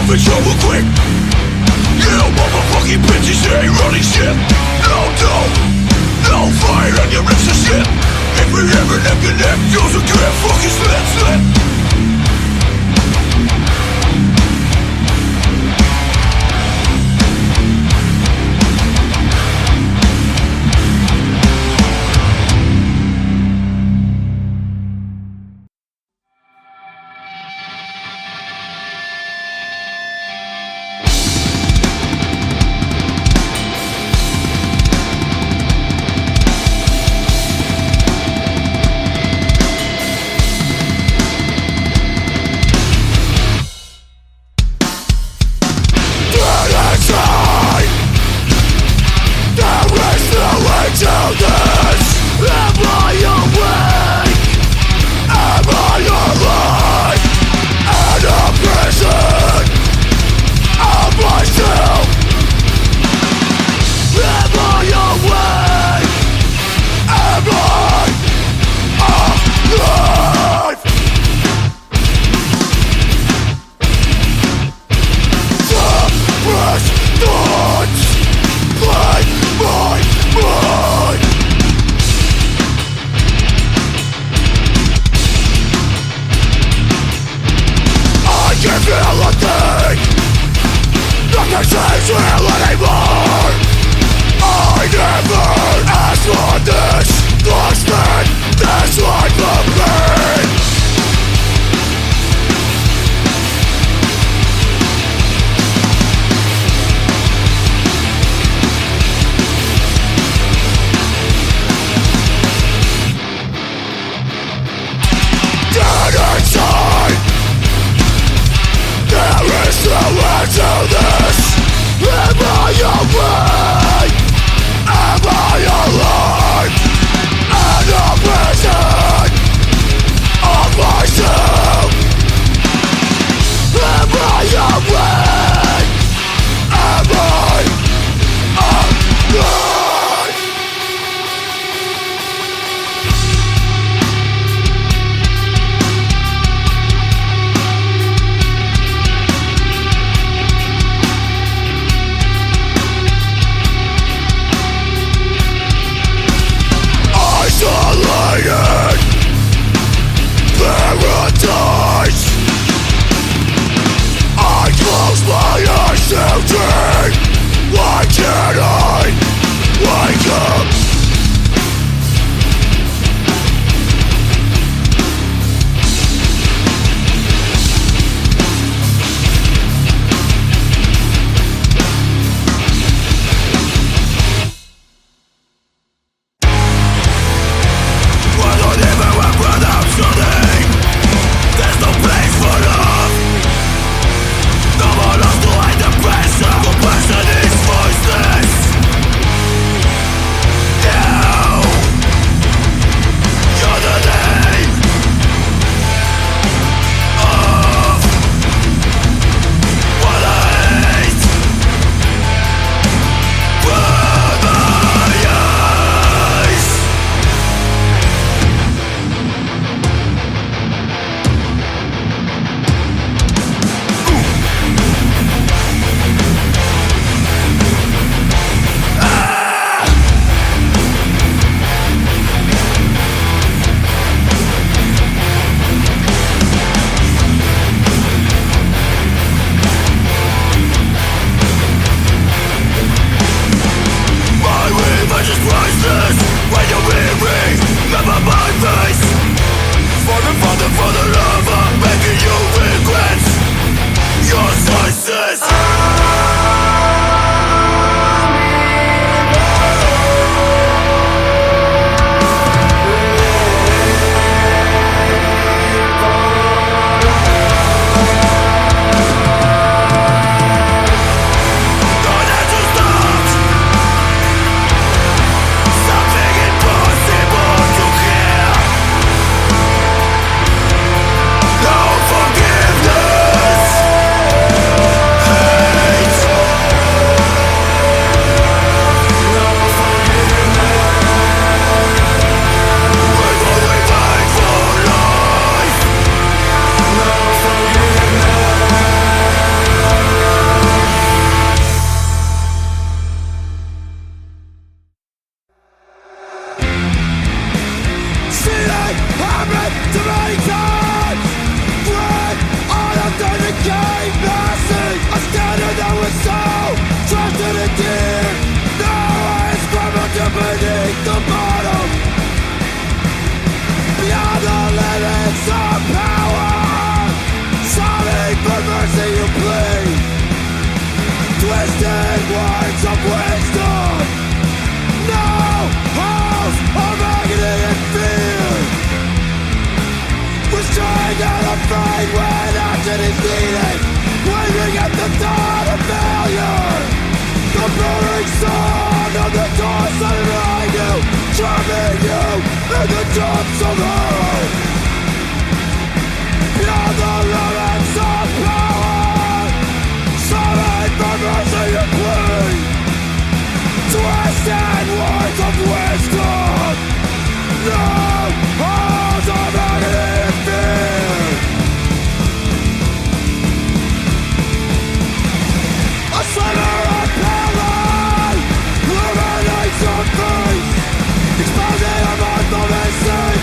Each other quick. You motherfucking bitches ain't running shit. No fire on your wrist and shit. If we ever neck and neck, you're a good fucking slit. I never asked for this. Lost man this life of me. Dead inside, there is no end to this. Am I awake? Am I alive? In a prison of myself. Am I awake? Am I alive? Isolated paradise. I close my eyes to dream. Why can't I wake up? There's no place for love. No one else to hide the pressure. Compassion is voiceless. Now you're the name of what I hate. From my eyes. My revenge is priceless. When you're weary, remember my face. For the love I'm making you regret your choices. Don't have to stop. Something impossible to hear. No forgiveness. Hate. No forgiveness. We're only fight for life. No forgiveness. See it happen to many times. When all of them became massive, a standard that was so trusted and dear. Now it's crumbled to beneath the bottom. Beyond the limits of power, solving for mercy you plead. Twisted words of wisdom. No house of agony and fear. Restrained and afraid when action is needed. Waving at the thought of failure. The blurring sound of the door suddenly behind you, trapping you in the depths of hell. Beyond the limits of power, solid for mercy and plea. Twisted words of wisdom. No halls of agony and fear. A sliver of pallor illuminates your face, exposing a month of sin.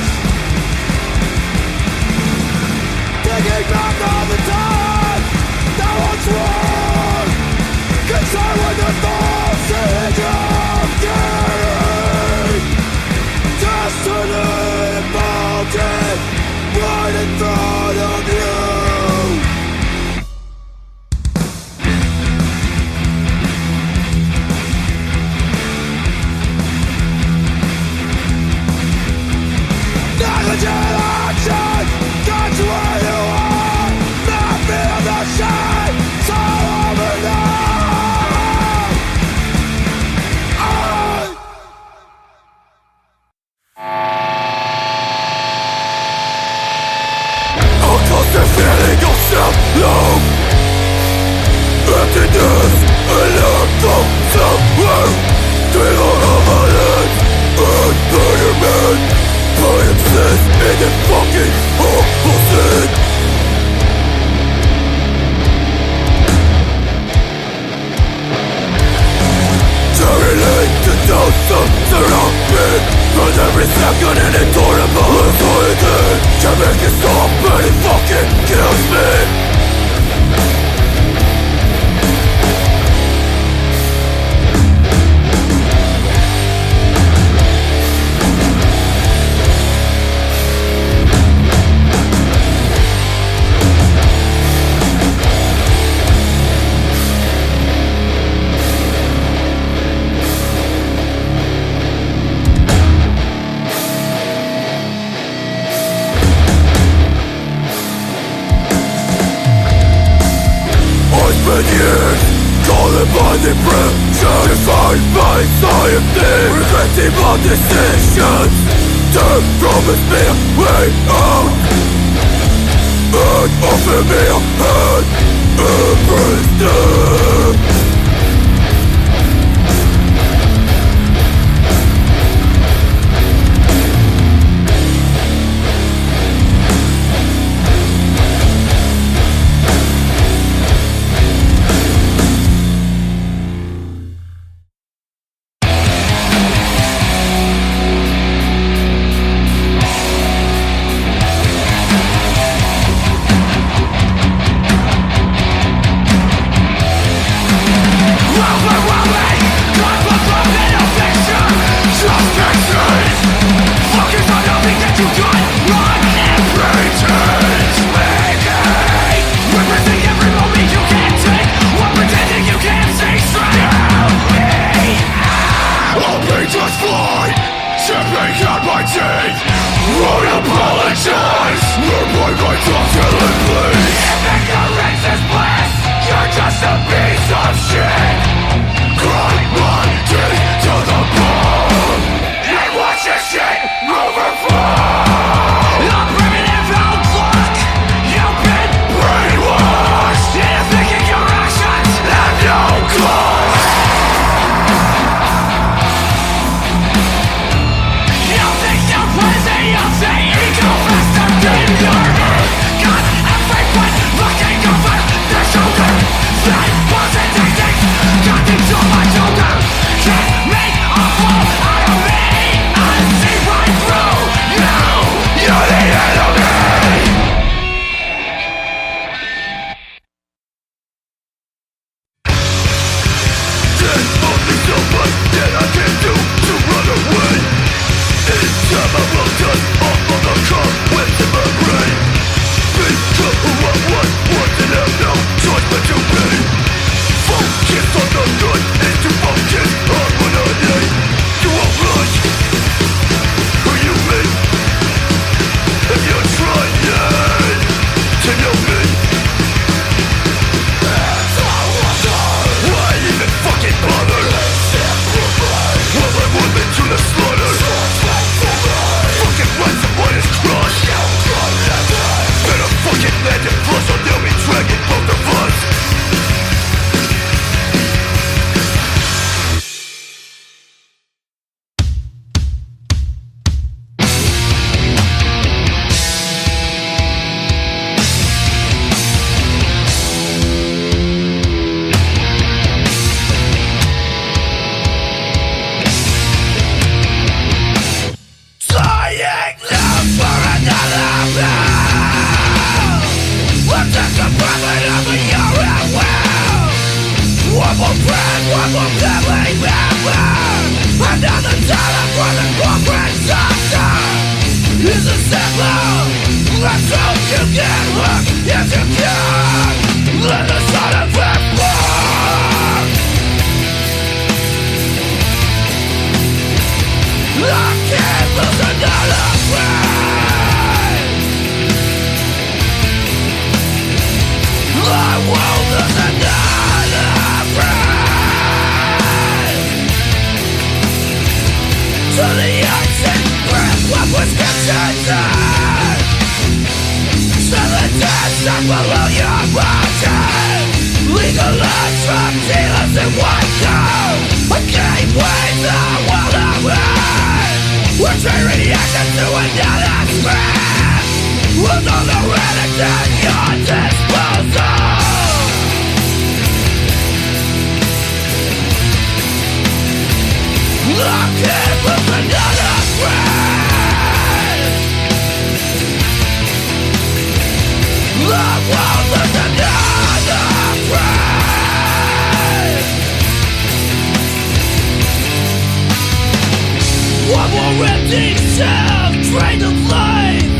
Every second and intolerable avoided to make it stop, but it fucking kills me. Years, calling by the pressure, defined by society, regretting my decisions, to promise me a way out, and offer me a hand, everything. We're reaction to another threat. With all the relics at your disposal. I can't live another friend. I won't lose another friend. One more empty cell drained of life.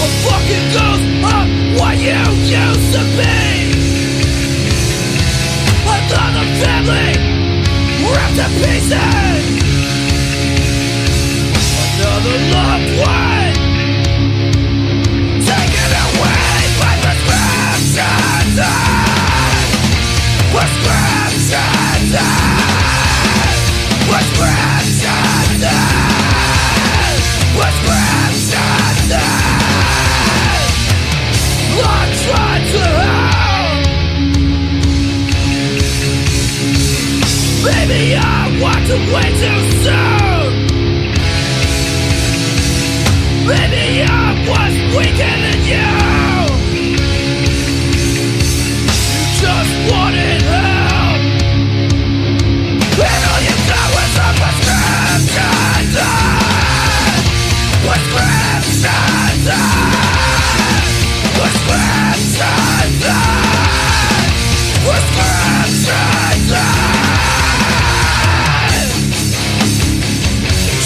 A fucking ghost of what you used to be. Another family ripped to pieces. Another loved one taken away by prescriptions. Prescriptions. Prescriptions. Prescriptions. I'm trying to help. Maybe I walked away too soon. Maybe I was weaker than you. You just wanted help, and all you got was a prescription. Prescription. Prescription. Prescription.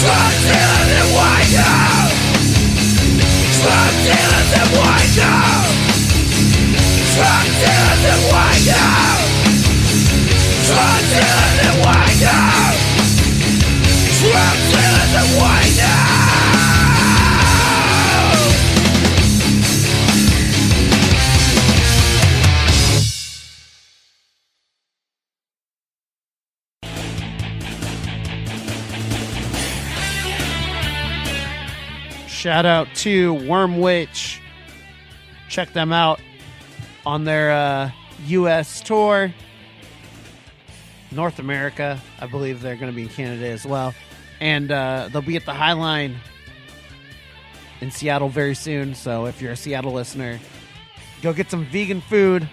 Drug dealers and wake up. Drug dealers and wake up. Drug dealers and wake up. Drug dealers and wake up. Drug dealers and wake up. Shout out to wormwitch. Check them out on their U.S. tour. North America. I believe they're going to be in Canada as well. And they'll be at the Highline in Seattle very soon. So if you're a Seattle listener, go get some vegan food.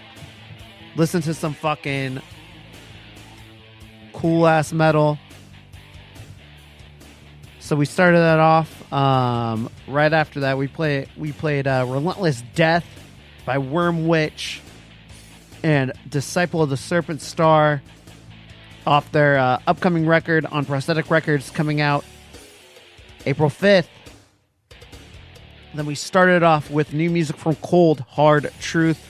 Listen to some fucking cool-ass metal. So we started that off. Right after that, we played Relentless Death by wormwitch and Disciple of the Serpent Star off their upcoming record on Prosthetic Records coming out April 5th. Then we started off with new music from Cold Hard Truth.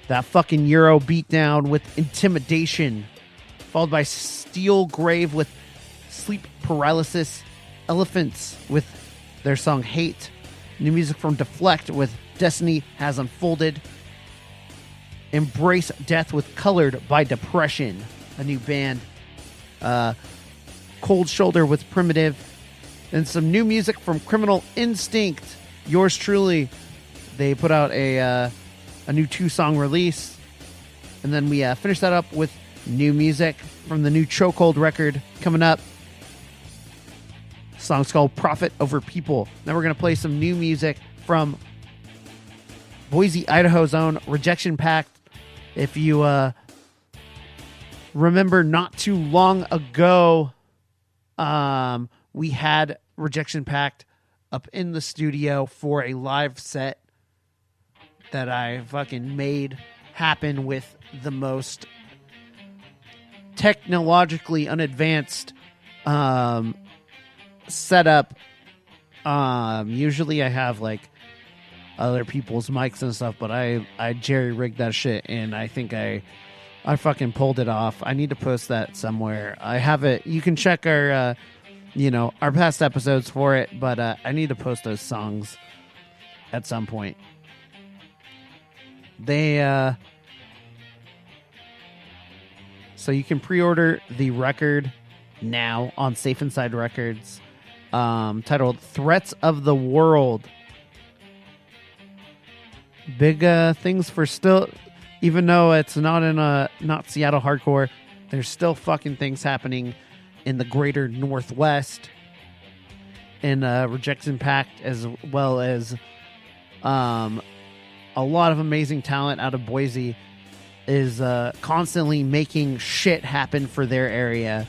That fucking Euro beatdown with Intimidation, followed by Steel Grave with Sleep Paralysis. Elephants with their song Hate. New music from Deflect with Destiny Has Unfolded. Embrace Death with Colored by Depression, a new band. Cold Shoulder with Primitive. And some new music from Criminal Instinct. Yours truly. They put out a new 2-song release. And then we finished that up with new music from the new Chokehold record coming up. Song's called Profit Over People. Now we're going to play some new music from Boise, Idaho's own Rejection Pact. If you remember not too long ago, we had Rejection Pact up in the studio for a live set that I fucking made happen with the most technologically unadvanced setup. Usually I have like other people's mics and stuff, but I jerry rigged that shit, and I think I fucking pulled it off. I need to post that somewhere. I have it. You can check our our past episodes for it, but I need to post those songs at some point. So you can pre-order the record now on Safe Inside Records, titled Threats of the World. Big things for still, even though it's not Seattle hardcore, there's still fucking things happening in the greater Northwest. and Rejection Pact, as well as a lot of amazing talent out of Boise, is constantly making shit happen for their area.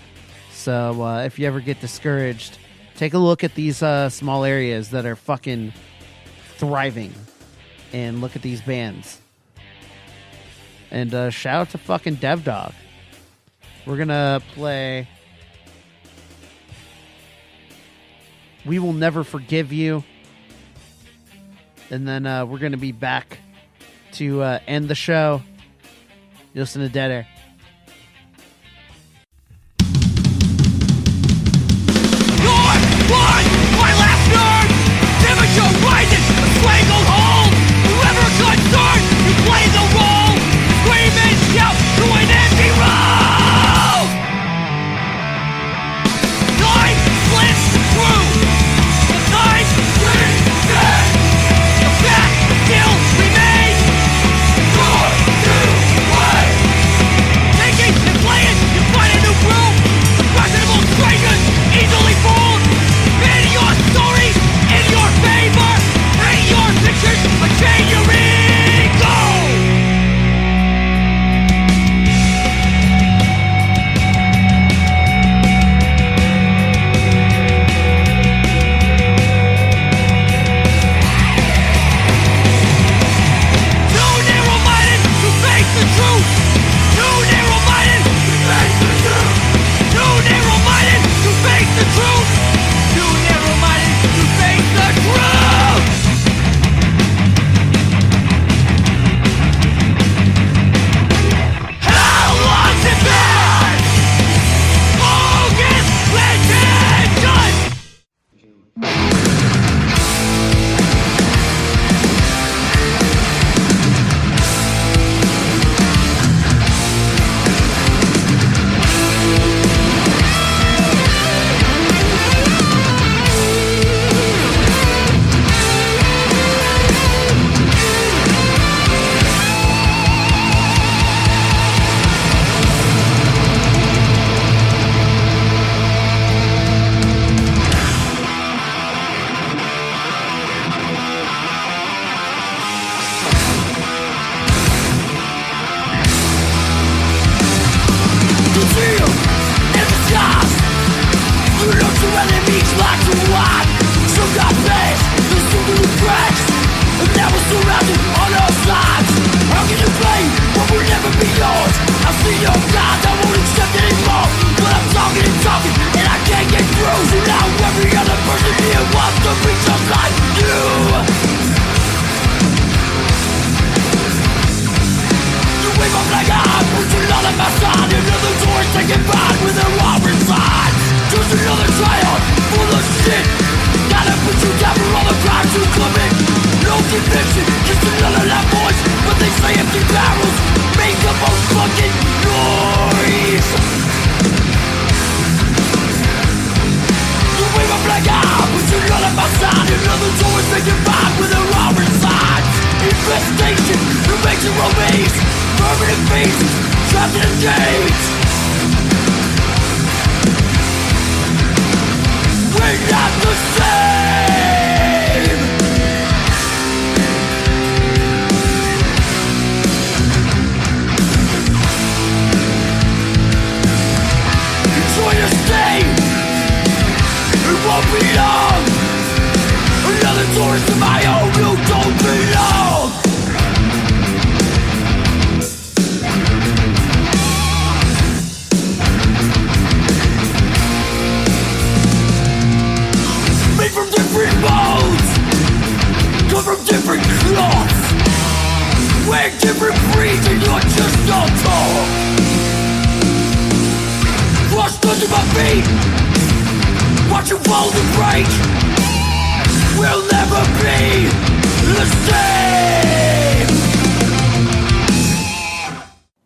So if you ever get discouraged, take a look at these small areas that are fucking thriving, and look at these bands. And shout out to fucking DevDog. We're gonna play We Will Never Forgive You, and then we're gonna be back to end the show. You listen to Dead Air. My last nerve! Temperature rises, a strangled hold! Whoever concerned, you play the role! Scream and shout to an empty room! Time splits through! The time resets! The fact still remains! You're too late! Taking and playing, you find a new groove! Questionable strangers, easily fooled! In your story, in your favor, in your pictures, a chain your ego! Too narrow-minded to face the truth! Too narrow-minded to face the truth! Too narrow-minded to face the truth! Too narrow-minded to face the truth! How long's it been? August Legend! You feel in the skies. You look to enemies like to watch. Some got face, the super cracks, and that was surrounded on all sides. How can you play what will never be yours? I see your God, I won't accept it anymore. But I'm talking and talking, and I can't get through. So now every other person here wants to be just like you. You wave up like I put you all on my side. Another door is taken by with their robber sides. Just another trial full of shit. Gotta put you down for all the crimes you commit. No conviction, just another loud voice. But they say empty barrels make the most fucking noise. You wave up like I put you all on my side. Another door is taken by with their robber sides. Infestation, who makes your own maze. Permanent faces, trapped in a cage. We're not the same. Enjoy your stay. It won't be long. Another tourist of my own, you don't belong. Made from different molds, come from different cloths. Wear different breeds and you're just not tall. Crushed under my feet, watch you fall and break. We'll never be the same.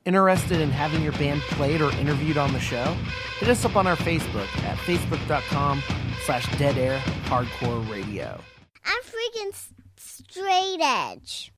Interested in having your band played or interviewed on the show? Hit us up on our Facebook at facebook.com/DeadAir Hardcore Radio. I'm freaking straight edge.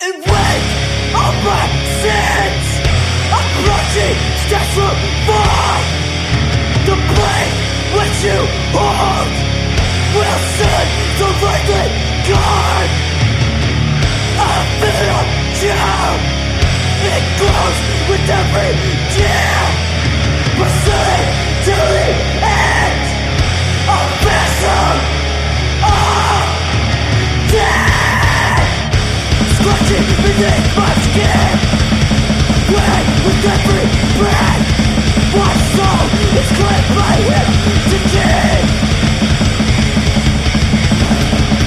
and wake of my sins. Approaching steps from far. The blade which you hold will soon directly guard. I feel you. It grows with every year, pursuing to the end. A vessel of death, scorching beneath my skin. When with every breath, my soul is claimed by him to keep.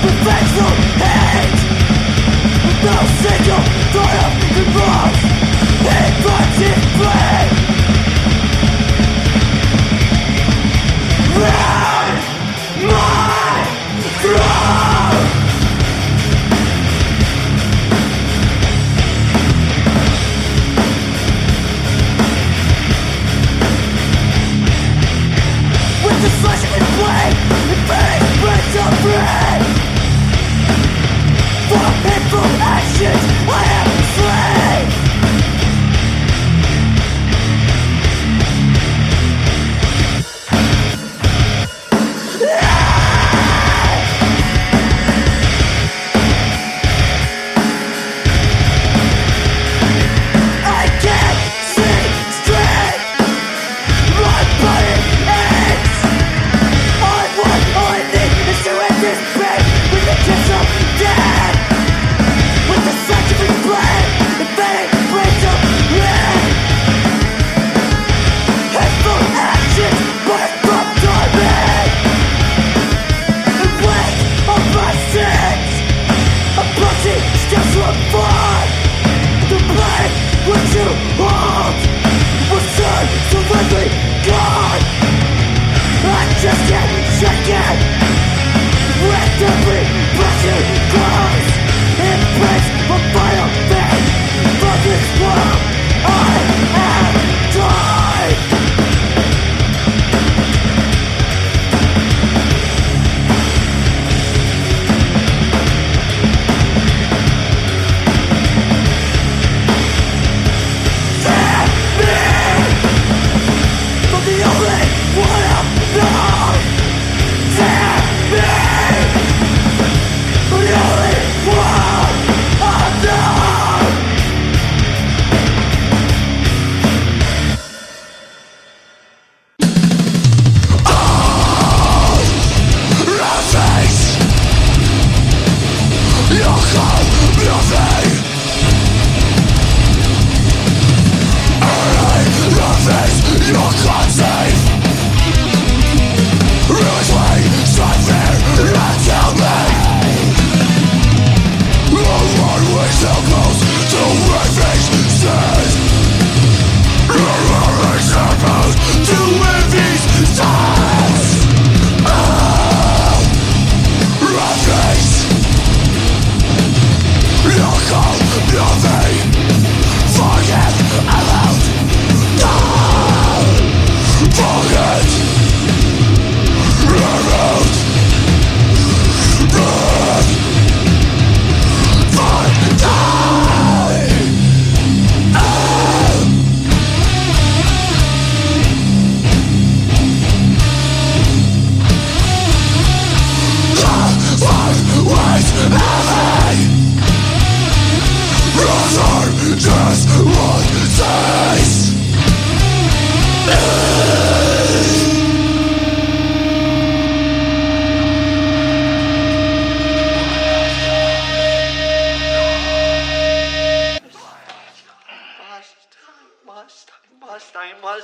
Revengeful hate, with no single thought of remorse. He runs his flame. Round my throne. With the slashing and blade, it burns breaks of bread. For hateful actions I am slain.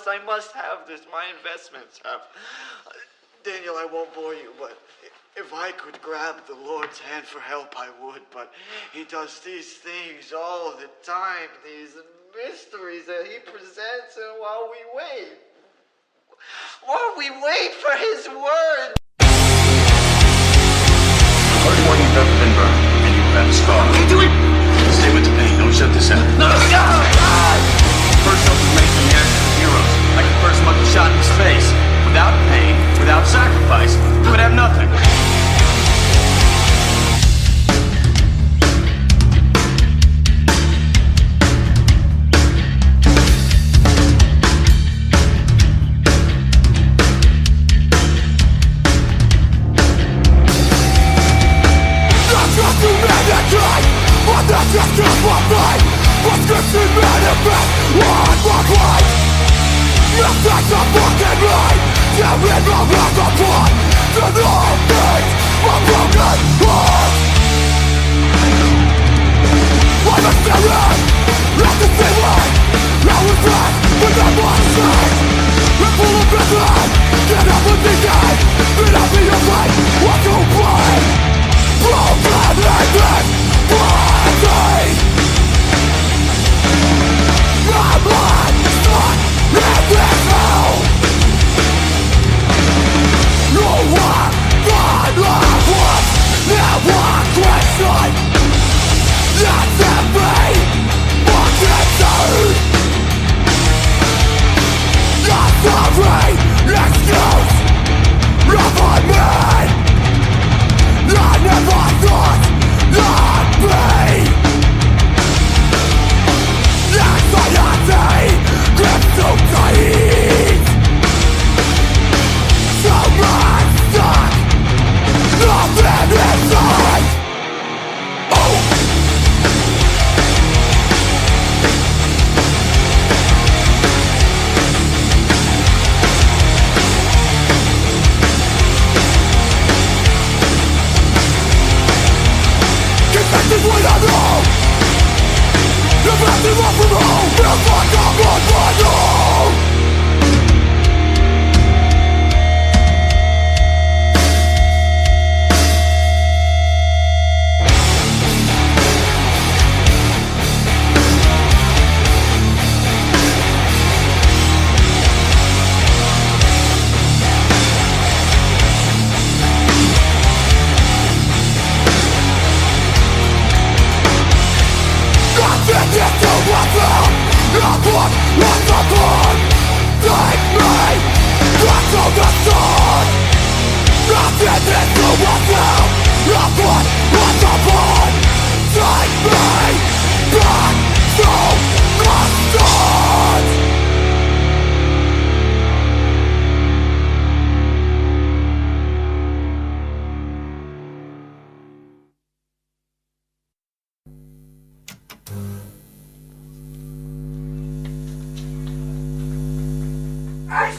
I must have this. My investments have. Daniel, I won't bore you, but if I could grab the Lord's hand for help, I would. But he does these things all the time, these mysteries that he presents, and while we wait for his word. 31, you've never been burned, and you have a scar. Can't do it! Stay with the pain, don't shut this out. No! First up was made from the action of heroes, like the first monkey shot in space. Without pain, without sacrifice, we would have nothing.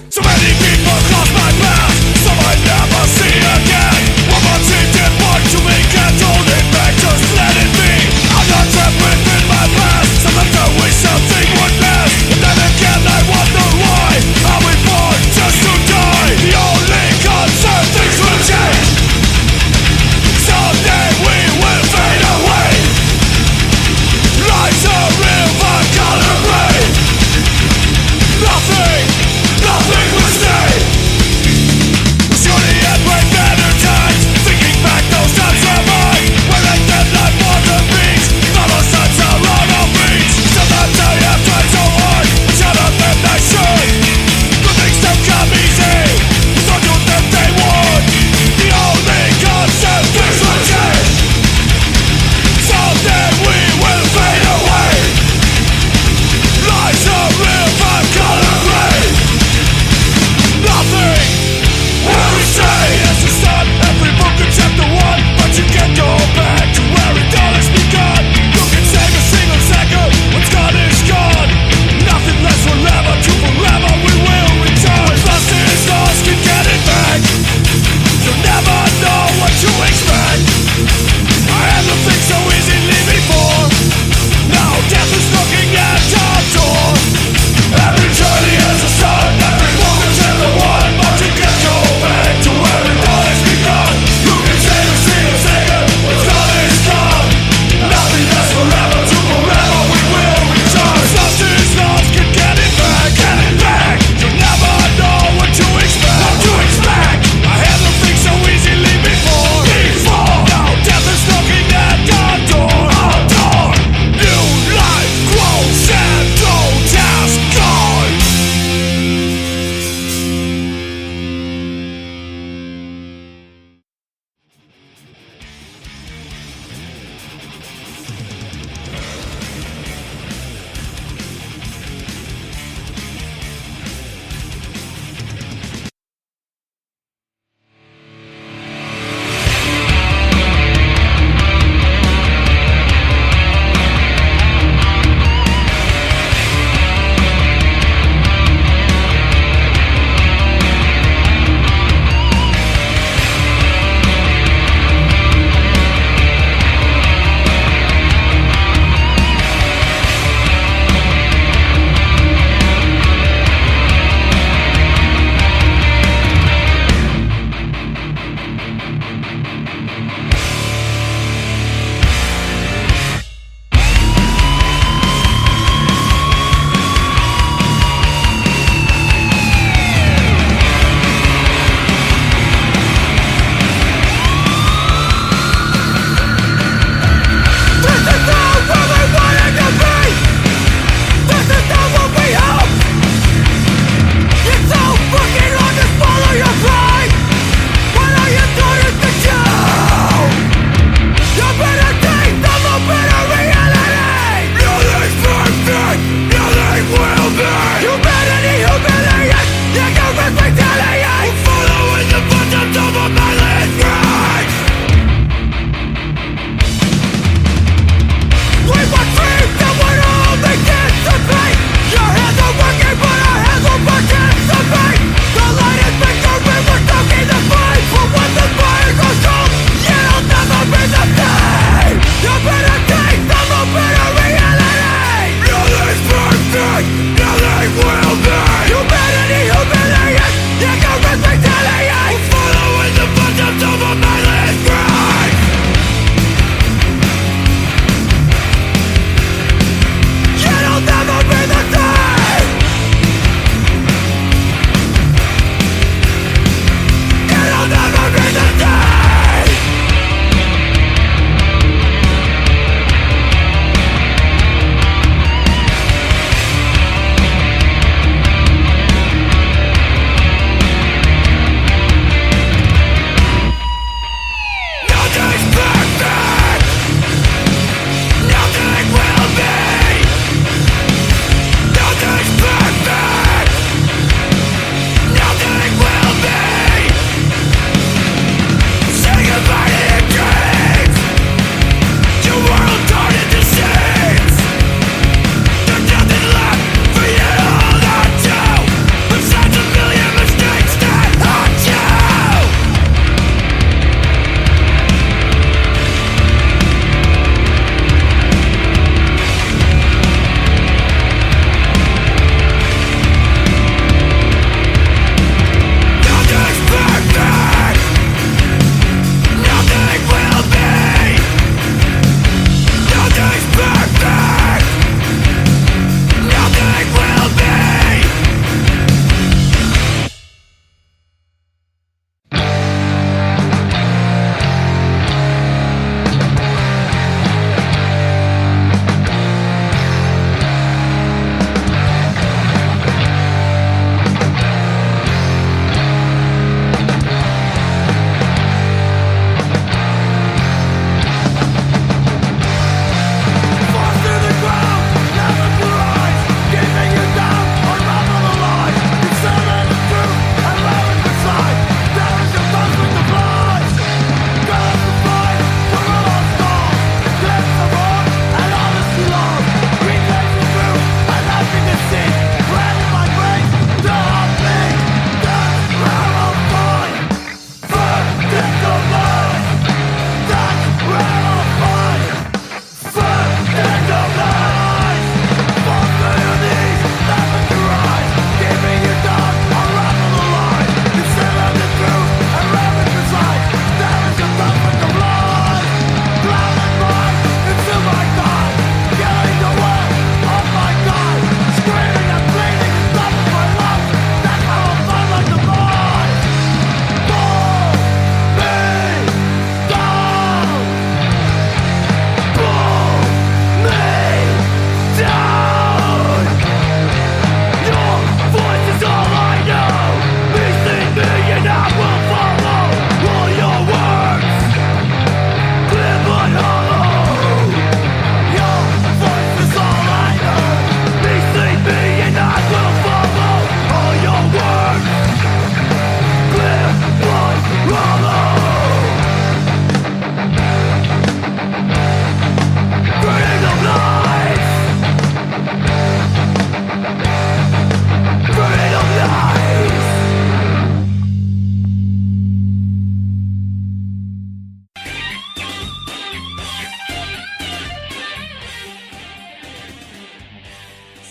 So many people cross my path, some I never see again. One more thing did more to me, can't hold it back, just let it be. I'm not trapped within my past, sometimes I wish something would last. But then again I wonder why, are we born just to die? The only concern, things will change. Someday we will fade away. Life's a river color gray. Nothing will stay.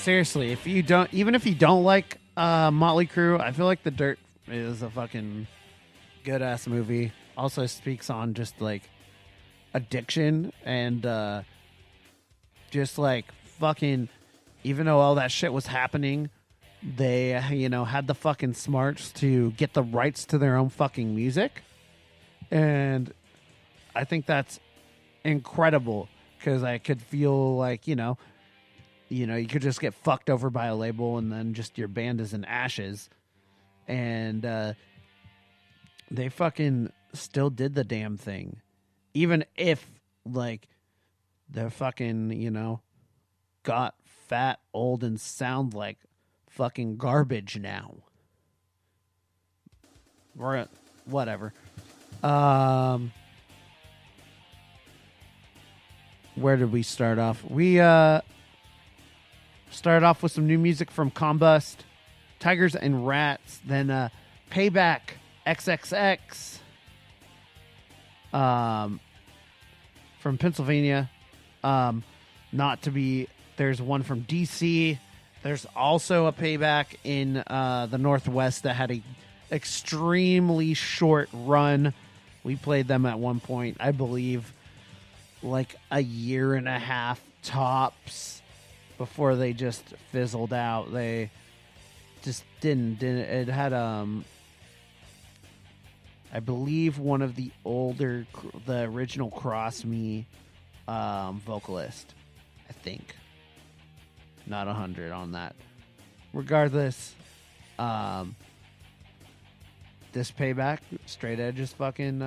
seriously, if you don't like Motley Crue, I feel like The Dirt is a fucking good ass movie. Also speaks on just like addiction and just like fucking, even though all that shit was happening, they had the fucking smarts to get the rights to their own fucking music. And I think that's incredible, because I could feel like, you could just get fucked over by a label and then just your band is in ashes. And they fucking still did the damn thing. Even if, like, they're fucking, got fat, old, and sound like fucking garbage now. Or whatever. Where did we start off? We started off with some new music from Combust, Tigers and Rats, then Payback, XXX, from Pennsylvania. There's one from DC. There's also a Payback in the Northwest that had a extremely short run. We played them at one point, I believe, like a year and a half tops before they just fizzled out. They just didn't. It had I believe one of the original Cross Me vocalist, I think. Not 100 on that. Regardless, this Payback, straight edge is fucking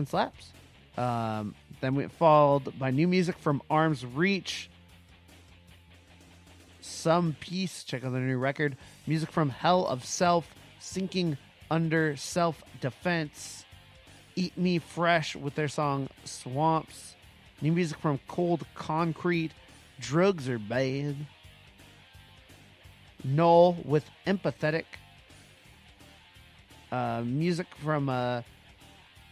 slaps. Then we followed by new music from Arms Reach, Some Peace, check out their new record. Music from Hell of Self, Sinking Under Self-Defense, Eat Me Fresh with their song Swamps. New music from Cold Concrete, Drugs Are Bad. Null with Empathetic. Music from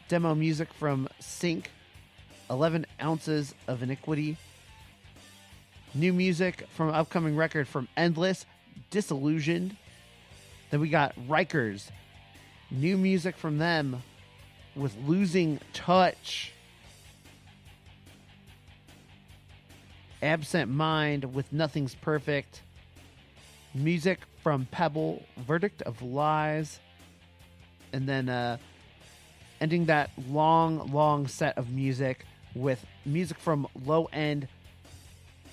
demo music from Sync, 11 Ounces of Iniquity. New music from upcoming record from Endless, Disillusioned. Then we got Rikers. New music from them with Losing Touch. Absent Mind with Nothing's Perfect. Music from Pebble, Verdict of Lies. And then ending that long set of music with music from Low End,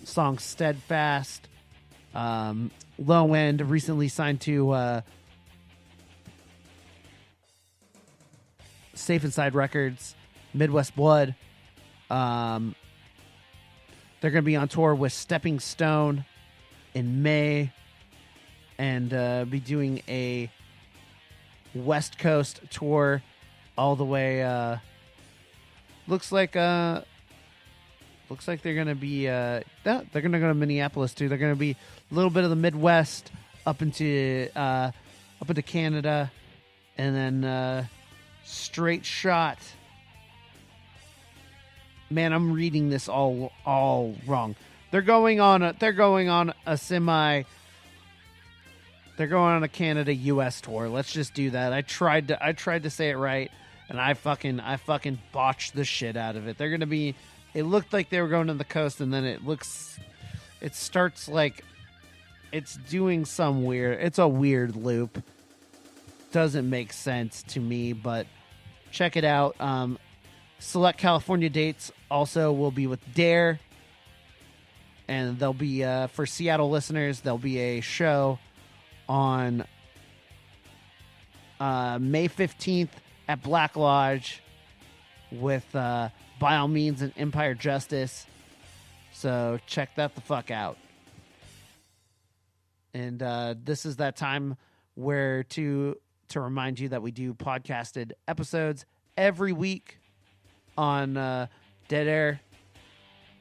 song Steadfast. Low End recently signed to Safe Inside Records, Midwest Blood. They're going to be on tour with Stepping Stone in May and be doing a West Coast tour all the way. Looks like they're going to be they're going to go to Minneapolis too. They're going to be a little bit of the Midwest up into Canada, and then straight shot. Man, I'm reading this all wrong. They're going on a semi. They're going on a Canada-U.S. tour. Let's just do that. I tried to say it right, and I fucking botched the shit out of it. They're gonna be. It looked like they were going to the coast, and then it starts like it's doing some weird. It's a weird loop. Doesn't make sense to me, but check it out. Select California dates also will be with DeadAir, and there'll be for Seattle listeners, there'll be a show on May 15th at Black Lodge with By All Means and Empire Justice. So check that the fuck out. And this is that time where to remind you that we do podcasted episodes every week on Dead Air,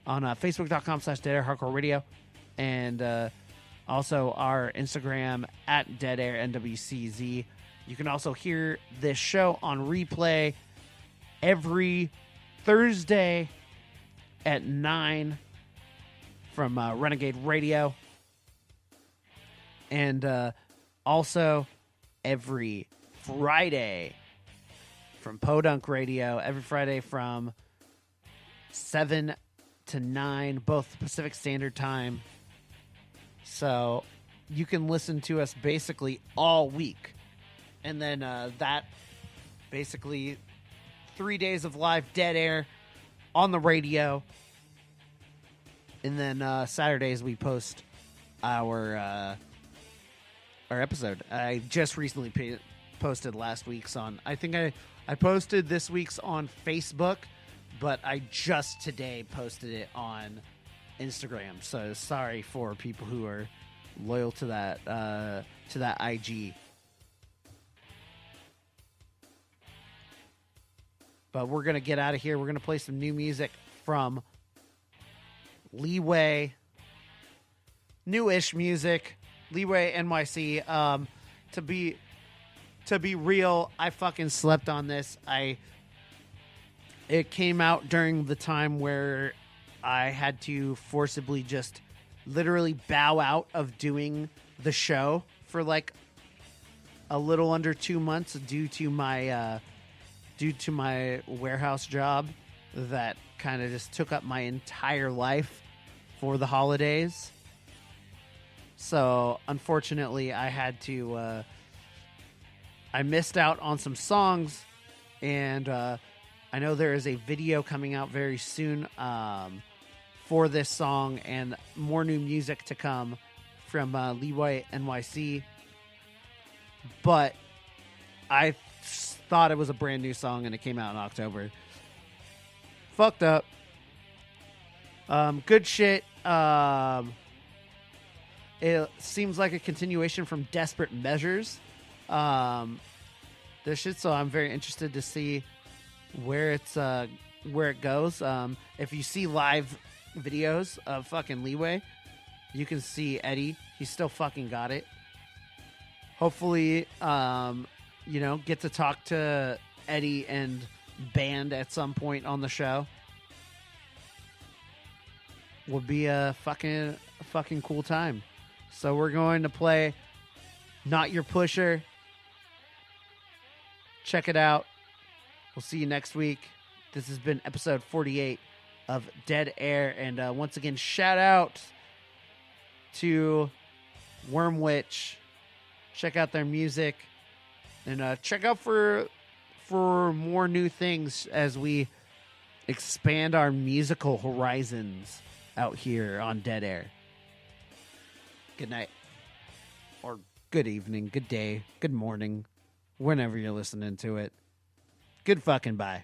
on Facebook.com/Dead Air Hardcore Radio, and also our Instagram at DeadAirNWCZ. You can also hear this show on replay every Thursday at 9 from Renegade Radio. And also every Friday from Podunk Radio, every Friday from 7 to 9, both Pacific Standard Time. So you can listen to us basically all week. And then that basically 3 days of live dead air on the radio. And then Saturdays we post our episode. I just recently posted last week's on, I think I posted this week's on Facebook, but I just today posted it on Instagram. So sorry for people who are loyal to that IG. But we're gonna get out of here. We're gonna play some new music from Leeway, newish music, Leeway NYC. To be real, I fucking slept on this. It came out during the time where I had to forcibly just literally bow out of doing the show for like a little under 2 months due to my warehouse job that kind of just took up my entire life for the holidays. So unfortunately, I had to. I missed out on some songs, and I know there is a video coming out very soon for this song, and more new music to come from Leeway NYC. But I thought it was a brand new song, and it came out in October. Fucked up. Good shit. It seems like a continuation from Desperate Measures. This shit, so I'm very interested to see where it goes. If you see live videos of fucking Leeway, you can see Eddie. He's still fucking got it. Hopefully, get to talk to Eddie and band at some point on the show. Would be a fucking cool time. So we're going to play Not Your Pusher. Check it out. We'll see you next week. This has been episode 48 of Dead Air. And once again, shout out to Wormwitch. Check out their music. And check out for more new things as we expand our musical horizons out here on Dead Air. Good night. Or good evening, good day, good morning, whenever you're listening to it. Good fucking bye.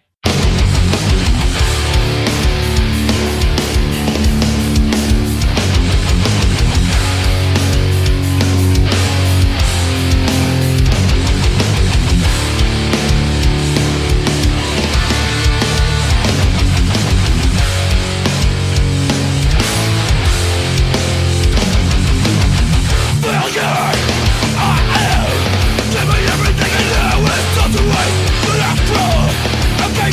Give me everything I know, it's not too late, but after all, okay.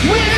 We're